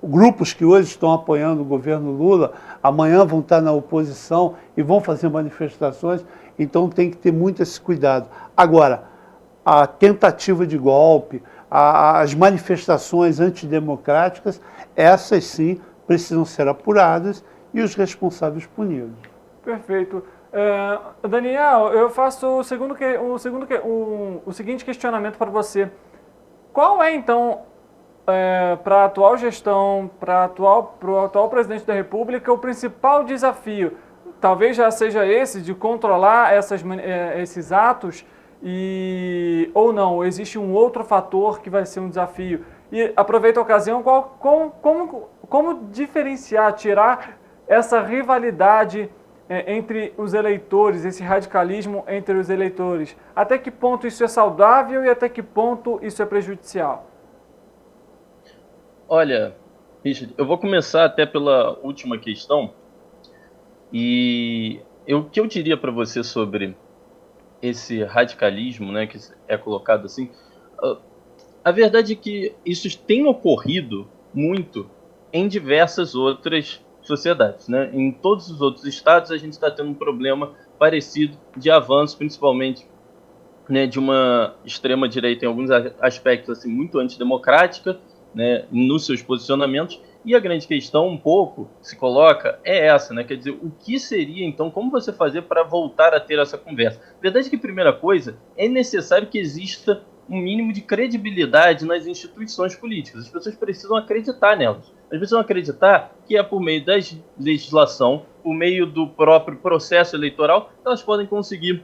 Speaker 6: Grupos que hoje estão apoiando o governo Lula, amanhã vão estar na oposição e vão fazer manifestações, então tem que ter muito esse cuidado. Agora, a tentativa de golpe, as manifestações antidemocráticas, essas sim precisam ser apuradas e os responsáveis punidos. Perfeito.
Speaker 2: Daniel, eu faço o seguinte questionamento para você. Qual é, então, para a atual gestão, para o atual presidente da República, o principal desafio? Talvez já seja esse, de controlar esses atos, ou não, existe um outro fator que vai ser um desafio? E aproveito a ocasião, como diferenciar, tirar essa rivalidade entre os eleitores, esse radicalismo entre os eleitores? Até que ponto isso é saudável e até que ponto isso é prejudicial?
Speaker 7: Olha, Richard, eu vou começar até pela última questão. E o que eu diria para você sobre esse radicalismo, né, que é colocado assim, a verdade é que isso tem ocorrido muito em diversas outras sociedades, né? Em todos os outros estados a gente está tendo um problema parecido de avanço, principalmente, né, de uma extrema direita em alguns aspectos assim muito antidemocrática, né, nos seus posicionamentos. E a grande questão um pouco se coloca é essa, né? Quer dizer, o que seria então, como você fazer para voltar a ter essa conversa? A verdade é que, primeira coisa, é necessário que exista um mínimo de credibilidade nas instituições políticas. As pessoas precisam acreditar nelas. Elas precisam acreditar que é por meio da legislação, por meio do próprio processo eleitoral, elas podem conseguir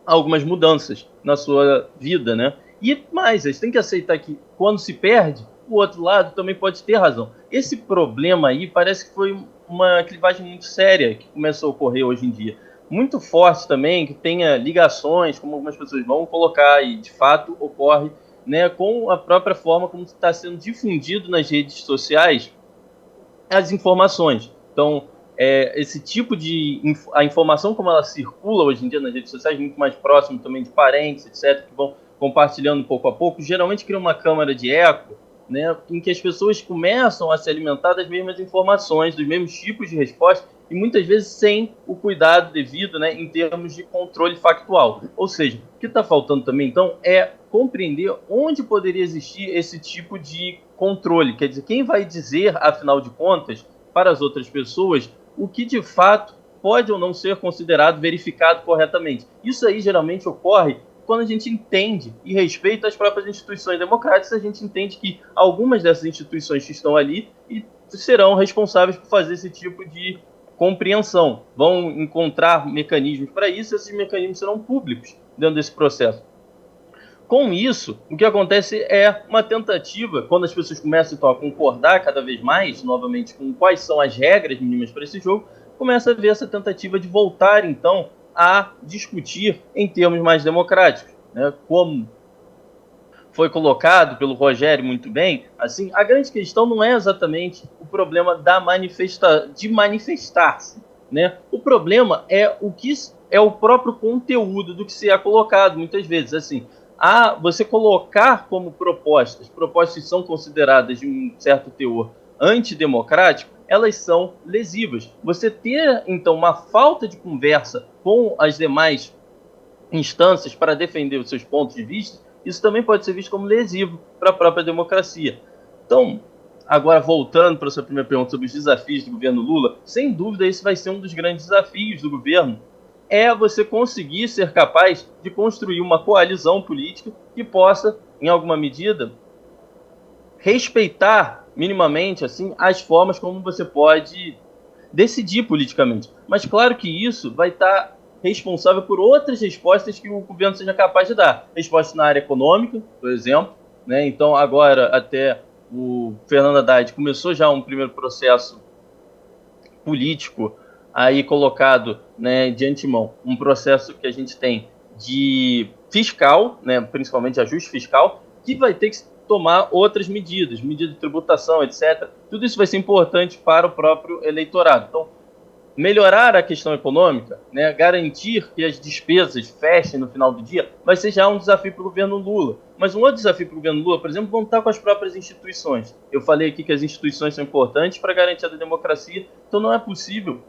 Speaker 7: algumas mudanças na sua vida, né? E mais, eles têm que aceitar que quando se perde, o outro lado também pode ter razão. Esse problema aí parece que foi uma clivagem muito séria que começou a ocorrer hoje em dia. Muito forte também, que tenha ligações, como algumas pessoas vão colocar, e de fato ocorre, né, com a própria forma como está sendo difundido nas redes sociais as informações. Então, esse tipo de a informação como ela circula hoje em dia nas redes sociais, muito mais próximo também de parentes, etc., que vão compartilhando pouco a pouco, geralmente cria uma câmara de eco, né, em que as pessoas começam a se alimentar das mesmas informações, dos mesmos tipos de respostas, e muitas vezes sem o cuidado devido, né, em termos de controle factual. Ou seja, o que está faltando também, então, é compreender onde poderia existir esse tipo de controle. Quer dizer, quem vai dizer, afinal de contas, para as outras pessoas, o que de fato pode ou não ser considerado verificado corretamente. Isso aí geralmente ocorre quando a gente entende e respeita as próprias instituições democráticas, a gente entende que algumas dessas instituições que estão ali e serão responsáveis por fazer esse tipo de compreensão. Vão encontrar mecanismos para isso, e esses mecanismos serão públicos dentro desse processo. Com isso, o que acontece é uma tentativa, quando as pessoas começam então, a concordar cada vez mais, novamente, com quais são as regras mínimas para esse jogo, começa a haver essa tentativa de voltar, então, a discutir em termos mais democráticos, né? Como foi colocado pelo Rogério muito bem, assim, a grande questão não é exatamente o problema de manifestar-se, né? O problema é o próprio conteúdo do que se é colocado, muitas vezes, assim, você colocar como propostas que são consideradas de um certo teor antidemocrático, elas são lesivas. Você ter, então, uma falta de conversa com as demais instâncias para defender os seus pontos de vista, isso também pode ser visto como lesivo para a própria democracia. Então, agora voltando para a sua primeira pergunta sobre os desafios do governo Lula, sem dúvida esse vai ser um dos grandes desafios do governo, é você conseguir ser capaz de construir uma coalizão política que possa, em alguma medida, respeitar minimamente assim as formas como você pode decidir politicamente. Mas claro que isso vai estar responsável por outras respostas que o governo seja capaz de dar. Respostas na área econômica, por exemplo, né? Então agora até o Fernando Haddad começou já um primeiro processo político aí colocado, né, de antemão, um processo que a gente tem de fiscal, né, principalmente de ajuste fiscal, que vai ter que tomar outras medidas de tributação, etc. Tudo isso vai ser importante para o próprio eleitorado. Então, melhorar a questão econômica, né, garantir que as despesas fechem no final do dia, vai ser já um desafio para o governo Lula. Mas um outro desafio para o governo Lula, por exemplo, vão estar com as próprias instituições. Eu falei aqui que as instituições são importantes para a garantia da democracia, então não é possível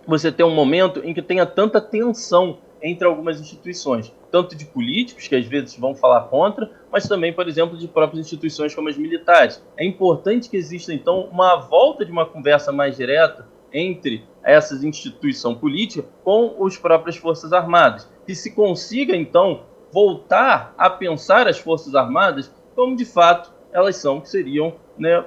Speaker 7: você ter um momento em que tenha tanta tensão entre algumas instituições, tanto de políticos, que às vezes vão falar contra, mas também, por exemplo, de próprias instituições como as militares. É importante que exista, então, uma volta de uma conversa mais direta entre essas instituições políticas com as próprias Forças Armadas, que se consiga, então, voltar a pensar as Forças Armadas como, de fato, elas são, que seriam, né,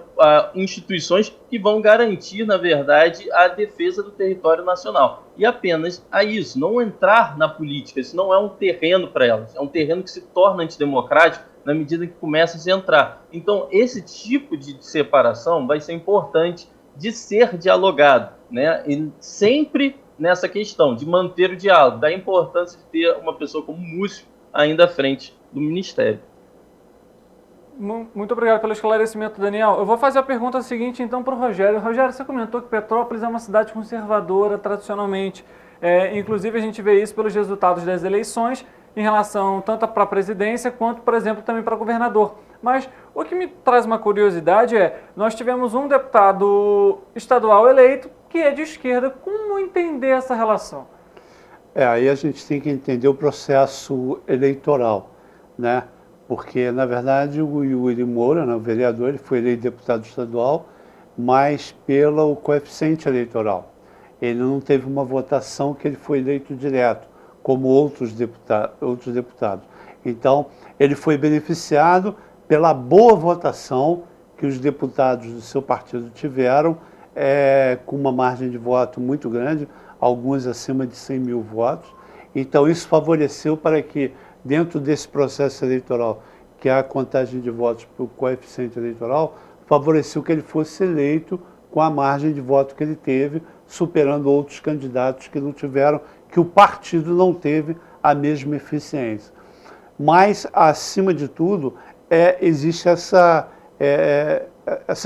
Speaker 7: instituições que vão garantir, na verdade, a defesa do território nacional. E apenas a isso, não entrar na política, isso não é um terreno para elas, é um terreno que se torna antidemocrático na medida que começa a se entrar. Então, esse tipo de separação vai ser importante de ser dialogado, né? E sempre nessa questão de manter o diálogo, da importância de ter uma pessoa como Múcio ainda à frente do Ministério.
Speaker 2: Muito obrigado pelo esclarecimento, Daniel. Eu vou fazer a pergunta seguinte, então, para o Rogério. Rogério, você comentou que Petrópolis é uma cidade conservadora, tradicionalmente. Inclusive, a gente vê isso pelos resultados das eleições, em relação tanto para a presidência, quanto, por exemplo, também para governador. Mas o que me traz uma curiosidade nós tivemos um deputado estadual eleito que é de esquerda. Como entender essa relação?
Speaker 6: Aí a gente tem que entender o processo eleitoral, né? Porque, na verdade, o Yuri Moura, né, o vereador, ele foi eleito deputado estadual, mas pelo coeficiente eleitoral. Ele não teve uma votação que ele foi eleito direto, como outros deputados. Então, ele foi beneficiado pela boa votação que os deputados do seu partido tiveram, com uma margem de voto muito grande, alguns acima de 100 mil votos. Então, isso favoreceu para que, dentro desse processo eleitoral, que é a contagem de votos por coeficiente eleitoral, favoreceu que ele fosse eleito com a margem de voto que ele teve, superando outros candidatos que não tiveram, que o partido não teve a mesma eficiência. Mas, acima de tudo, existe essa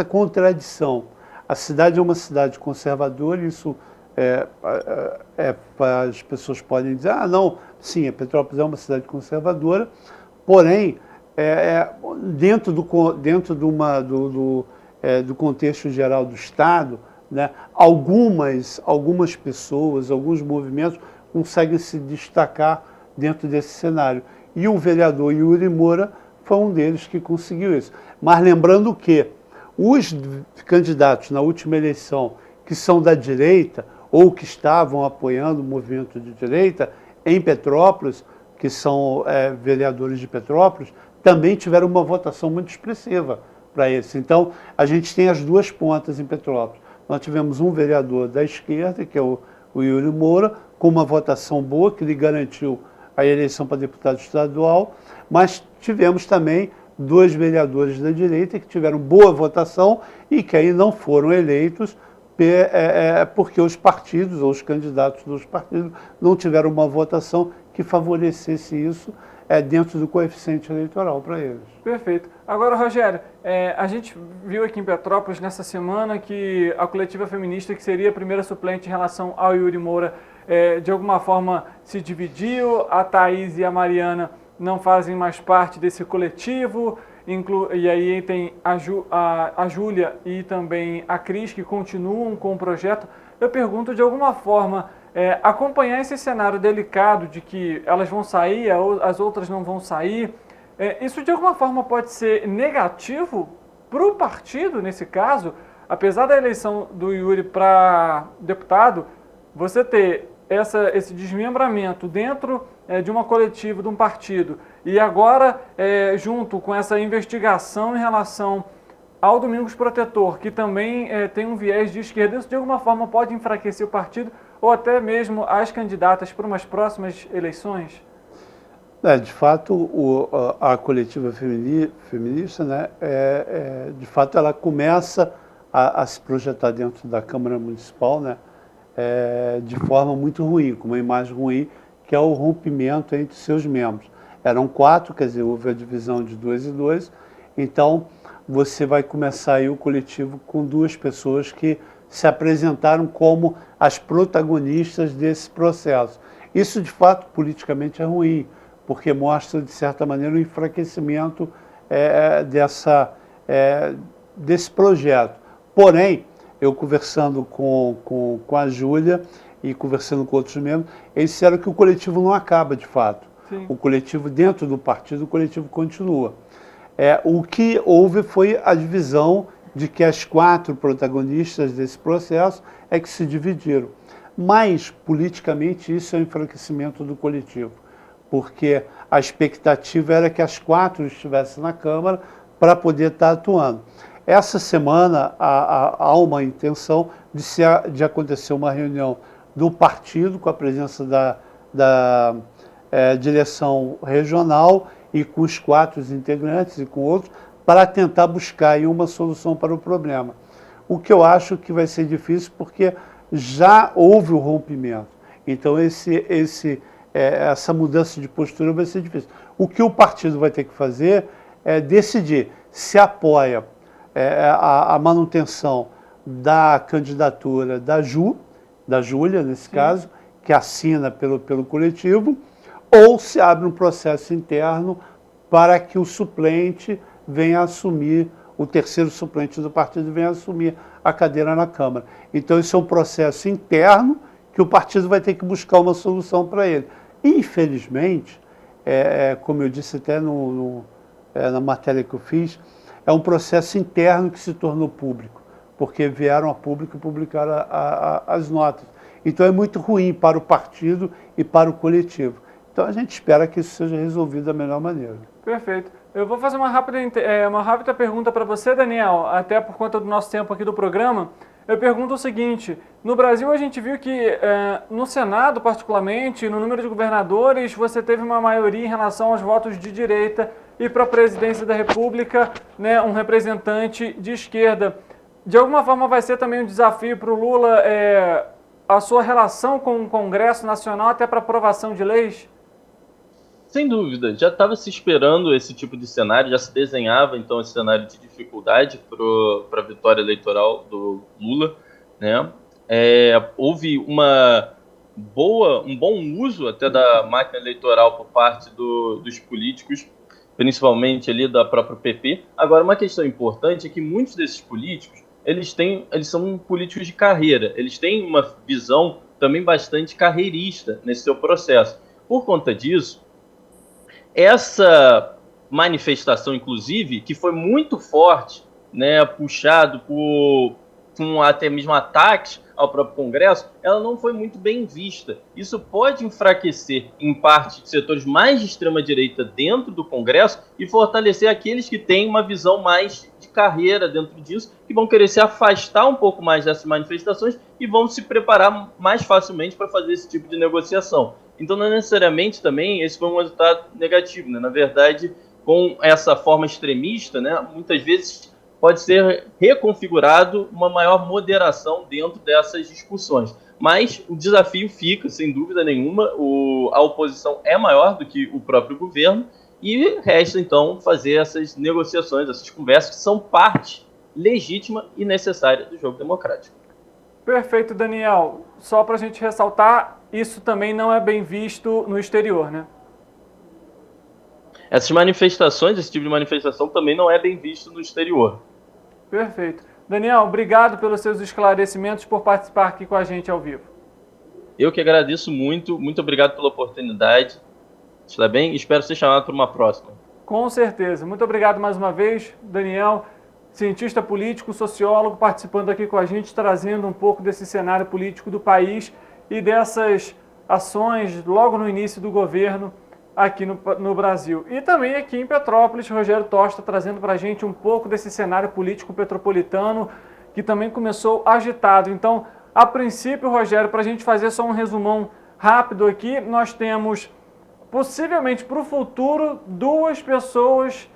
Speaker 6: contradição. A cidade é uma cidade conservadora, isso as pessoas podem dizer, não, sim, a Petrópolis é uma cidade conservadora, porém, dentro do contexto geral do Estado, né, algumas pessoas, alguns movimentos conseguem se destacar dentro desse cenário. E o vereador Yuri Moura foi um deles que conseguiu isso. Mas lembrando que os candidatos na última eleição que são da direita ou que estavam apoiando o movimento de direita em Petrópolis, que são vereadores de Petrópolis, também tiveram uma votação muito expressiva para esse. Então, a gente tem as duas pontas em Petrópolis. Nós tivemos um vereador da esquerda, que é o Yuri Moura, com uma votação boa, que lhe garantiu a eleição para deputado estadual, mas tivemos também 2 vereadores da direita que tiveram boa votação e que aí não foram eleitos porque os partidos ou os candidatos dos partidos não tiveram uma votação que favorecesse isso dentro do coeficiente eleitoral para eles.
Speaker 2: Perfeito. Agora, Rogério, a gente viu aqui em Petrópolis nessa semana que a coletiva feminista, que seria a primeira suplente em relação ao Yuri Moura, de alguma forma se dividiu, a Thaís e a Mariana não fazem mais parte desse coletivo, e aí tem a Júlia e também a Cris, que continuam com o projeto. Eu pergunto, de alguma forma, acompanhar esse cenário delicado de que elas vão sair, as outras não vão sair, isso de alguma forma pode ser negativo para o partido, nesse caso? Apesar da eleição do Yuri para deputado, você ter esse desmembramento dentro de uma coletiva, de um partido, e agora, junto com essa investigação em relação ao Domingos Protetor, que também tem um viés de esquerda, isso de alguma forma pode enfraquecer o partido ou até mesmo as candidatas para umas próximas eleições?
Speaker 6: De fato, a coletiva feminista, né, de fato, ela começa a se projetar dentro da Câmara Municipal, né, de forma muito ruim, com uma imagem ruim, que é o rompimento entre seus membros. Eram 4, quer dizer, houve a divisão de 2 e 2, então você vai começar aí o coletivo com 2 pessoas que se apresentaram como as protagonistas desse processo. Isso, de fato, politicamente é ruim, porque mostra, de certa maneira, o enfraquecimento desse projeto. Porém, eu conversando com a Júlia e conversando com outros membros, eles disseram que o coletivo não acaba, de fato. Sim. O coletivo, dentro do partido, o coletivo continua. O que houve foi a divisão de que as 4 protagonistas desse processo que se dividiram. Mas, politicamente, isso é um enfraquecimento do coletivo, porque a expectativa era que as 4 estivessem na Câmara para poder estar atuando. Essa semana há uma intenção de acontecer uma reunião do partido com a presença da direção regional e com os 4 integrantes e com outros, para tentar buscar aí uma solução para o problema. O que eu acho que vai ser difícil porque já houve o rompimento. Então essa mudança de postura vai ser difícil. O que o partido vai ter que fazer é decidir se apoia a manutenção da candidatura da Júlia, nesse caso, que assina pelo coletivo, ou se abre um processo interno para que o suplente venha assumir, o terceiro suplente do partido venha assumir a cadeira na Câmara. Então, isso é um processo interno que o partido vai ter que buscar uma solução para ele. Infelizmente, como eu disse até na matéria que eu fiz, é um processo interno que se tornou público, porque vieram a público e publicaram as notas. Então, é muito ruim para o partido e para o coletivo. Então, a gente espera que isso seja resolvido da melhor maneira.
Speaker 2: Perfeito. Eu vou fazer uma rápida pergunta para você, Daniel, até por conta do nosso tempo aqui do programa. Eu pergunto o seguinte: no Brasil a gente viu que no Senado, particularmente, no número de governadores, você teve uma maioria em relação aos votos de direita, e para a presidência da República, né, um representante de esquerda. De alguma forma vai ser também um desafio para o Lula a sua relação com o Congresso Nacional até para aprovação de leis?
Speaker 7: Sem dúvida, já estava se esperando esse tipo de cenário, já se desenhava então esse cenário de dificuldade para a vitória eleitoral do Lula, né? Houve um bom uso até da máquina eleitoral por parte dos políticos, principalmente ali da própria PP. Agora, uma questão importante é que muitos desses políticos, eles são políticos de carreira, eles têm uma visão também bastante carreirista nesse seu processo. Por conta disso, essa manifestação, inclusive, que foi muito forte, né, puxado com até mesmo ataques ao próprio Congresso, ela não foi muito bem vista. Isso pode enfraquecer, em parte, setores mais de extrema-direita dentro do Congresso e fortalecer aqueles que têm uma visão mais de carreira dentro disso, que vão querer se afastar um pouco mais dessas manifestações e vão se preparar mais facilmente para fazer esse tipo de negociação. Então, não necessariamente também esse foi um resultado negativo, né? Na verdade, com essa forma extremista, né, muitas vezes pode ser reconfigurado uma maior moderação dentro dessas discussões. Mas o desafio fica, sem dúvida nenhuma, a oposição é maior do que o próprio governo e resta, então, fazer essas negociações, essas conversas, que são parte legítima e necessária do jogo democrático.
Speaker 2: Perfeito, Daniel. Só para a gente ressaltar, isso também não é bem visto no exterior, né?
Speaker 7: Essas manifestações, esse tipo de manifestação também não é bem visto no exterior.
Speaker 2: Perfeito. Daniel, obrigado pelos seus esclarecimentos, por participar aqui com a gente ao vivo.
Speaker 7: Eu que agradeço muito, muito obrigado pela oportunidade. Está bem? Espero ser chamado para uma próxima.
Speaker 2: Com certeza. Muito obrigado mais uma vez, Daniel, cientista político, sociólogo, participando aqui com a gente, trazendo um pouco desse cenário político do país e dessas ações logo no início do governo aqui no Brasil. E também aqui em Petrópolis, Rogério Tosta trazendo para a gente um pouco desse cenário político petropolitano, que também começou agitado. Então, a princípio, Rogério, para a gente fazer só um resumão rápido aqui, nós temos, possivelmente para o futuro, duas pessoas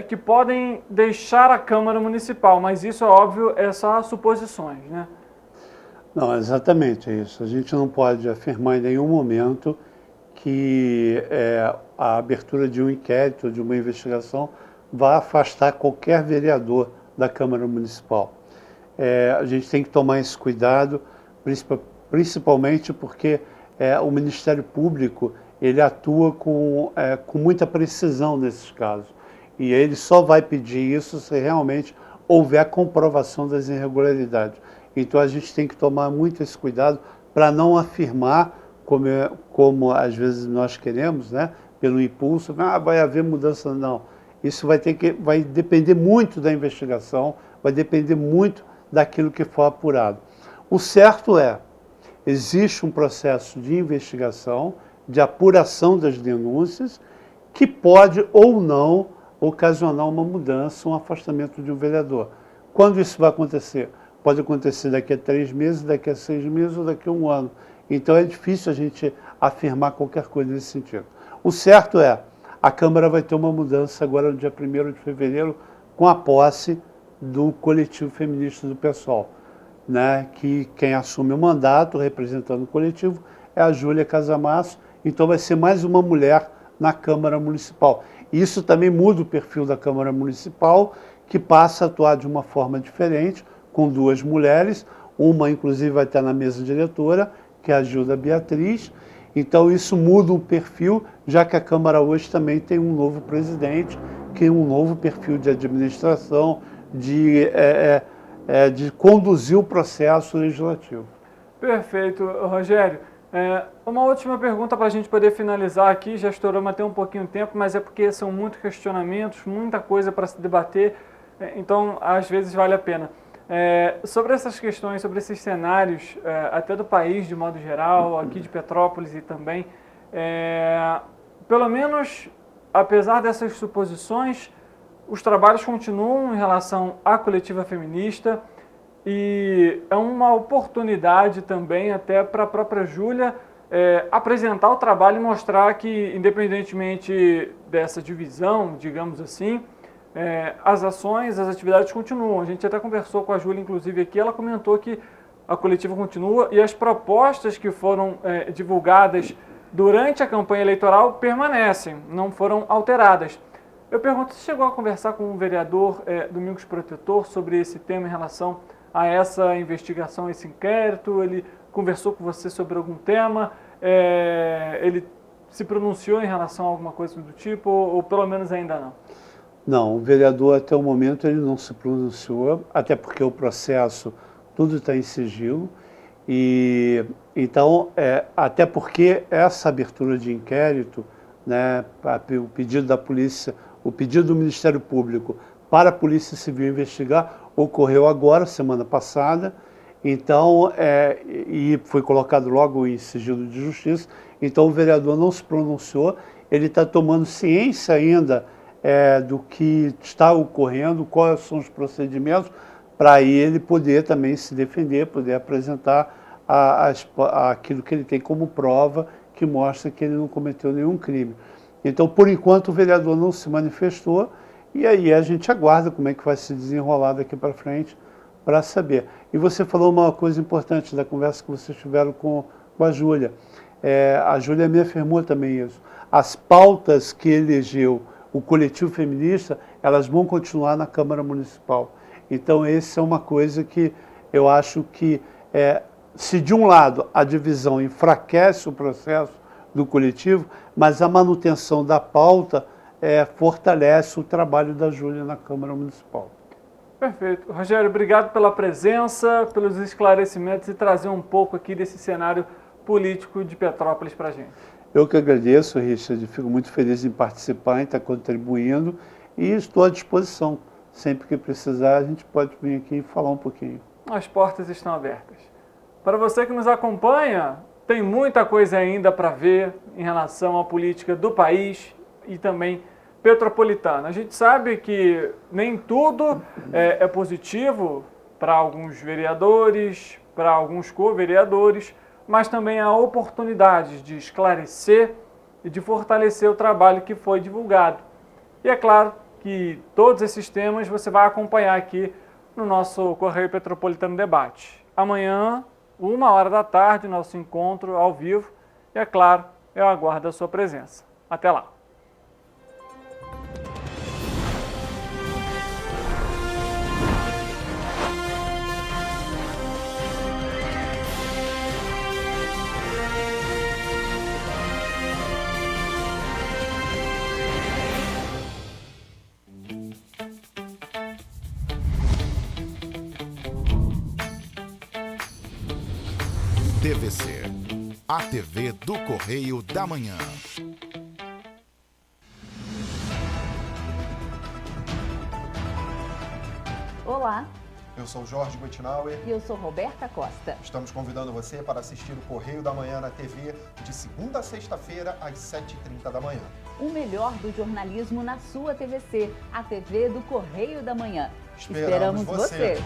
Speaker 2: que podem deixar a Câmara Municipal, mas isso, é óbvio, é só suposições, né?
Speaker 6: Não, exatamente isso. A gente não pode afirmar em nenhum momento que a abertura de um inquérito, de uma investigação, vai afastar qualquer vereador da Câmara Municipal. A gente tem que tomar esse cuidado, principalmente porque o Ministério Público ele atua com muita precisão nesses casos. E ele só vai pedir isso se realmente houver a comprovação das irregularidades. Então a gente tem que tomar muito esse cuidado para não afirmar, como às vezes nós queremos, né, pelo impulso, vai haver mudança. Não. Isso vai depender muito da investigação, vai depender muito daquilo que for apurado. O certo existe um processo de investigação, de apuração das denúncias, que pode ou não ocasionar uma mudança, um afastamento de um vereador. Quando isso vai acontecer? Pode acontecer daqui a 3 meses, daqui a 6 meses ou daqui a 1 ano. Então é difícil a gente afirmar qualquer coisa nesse sentido. O certo a Câmara vai ter uma mudança agora no dia 1º de fevereiro, com a posse do coletivo feminista do PSOL, né? Que quem assume o mandato representando o coletivo é a Júlia Casamasso, então vai ser mais uma mulher na Câmara Municipal. Isso também muda o perfil da Câmara Municipal, que passa a atuar de uma forma diferente, com 2 mulheres, uma inclusive vai estar na mesa diretora, que é a Gilda Beatriz. Então isso muda o perfil, já que a Câmara hoje também tem um novo presidente, que tem um novo perfil de administração, de conduzir o processo legislativo.
Speaker 2: Perfeito, Rogério. Uma última pergunta para a gente poder finalizar aqui, já estouramos até um pouquinho de tempo, mas é porque são muitos questionamentos, muita coisa para se debater, então às vezes vale a pena. Sobre essas questões, sobre esses cenários, até do país de modo geral, aqui de Petrópolis e também, pelo menos, apesar dessas suposições, os trabalhos continuam em relação à coletiva feminista e é uma oportunidade também até para a própria Júlia apresentar o trabalho e mostrar que, independentemente dessa divisão, digamos assim, as ações, as atividades continuam. A gente até conversou com a Júlia, inclusive, aqui, ela comentou que a coletiva continua e as propostas que foram divulgadas durante a campanha eleitoral permanecem, não foram alteradas. Eu pergunto, você chegou a conversar com o vereador Domingos Protetor sobre esse tema em relação a essa investigação, esse inquérito? Ele conversou com você sobre algum tema? Ele se pronunciou em relação a alguma coisa do tipo ou pelo menos ainda não?
Speaker 6: Não, o vereador até o momento ele não se pronunciou, até porque o processo, tudo está em sigilo. E então, até porque essa abertura de inquérito, né, o pedido da polícia, o pedido do Ministério Público para a Polícia Civil investigar ocorreu agora, semana passada. Então, e foi colocado logo em sigilo de justiça. Então, o vereador não se pronunciou. Ele está tomando ciência ainda do que está ocorrendo, quais são os procedimentos, para ele poder também se defender, poder apresentar aquilo que ele tem como prova, que mostra que ele não cometeu nenhum crime. Então, por enquanto, o vereador não se manifestou, e aí a gente aguarda como é que vai se desenrolar daqui para frente, para saber. E você falou uma coisa importante da conversa que vocês tiveram com a Júlia. A Júlia me afirmou também isso. As pautas que elegeu o coletivo feminista, elas vão continuar na Câmara Municipal. Então, essa é uma coisa que eu acho que, se de um lado a divisão enfraquece o processo do coletivo, mas a manutenção da pauta fortalece o trabalho da Júlia na Câmara Municipal.
Speaker 2: Perfeito. Rogério, obrigado pela presença, pelos esclarecimentos e trazer um pouco aqui desse cenário político de Petrópolis para a gente. Eu que agradeço, Richard, fico muito feliz em participar, em estar contribuindo e estou à disposição. Sempre que precisar, a gente pode vir aqui e falar um pouquinho. As portas estão abertas. Para você que nos acompanha, tem muita coisa ainda para ver em relação à política do país e também petropolitana. A gente sabe que nem tudo é positivo para alguns vereadores, para alguns co-vereadores, mas também há oportunidades de esclarecer e de fortalecer o trabalho que foi divulgado. E é claro que todos esses temas você vai acompanhar aqui no nosso Correio Petropolitano Debate. Amanhã, 13h, nosso encontro ao vivo. E é claro, eu aguardo a sua presença. Até lá!
Speaker 1: TVC, a TV do Correio da Manhã.
Speaker 8: Olá,
Speaker 9: eu sou Jorge Guttenauer.
Speaker 8: e eu sou Roberta Costa.
Speaker 9: Estamos convidando você para assistir o Correio da Manhã na TV de segunda a sexta-feira, às 7h30 da manhã.
Speaker 8: O melhor do jornalismo na sua TVC, a TV do Correio da Manhã.
Speaker 9: Esperamos você.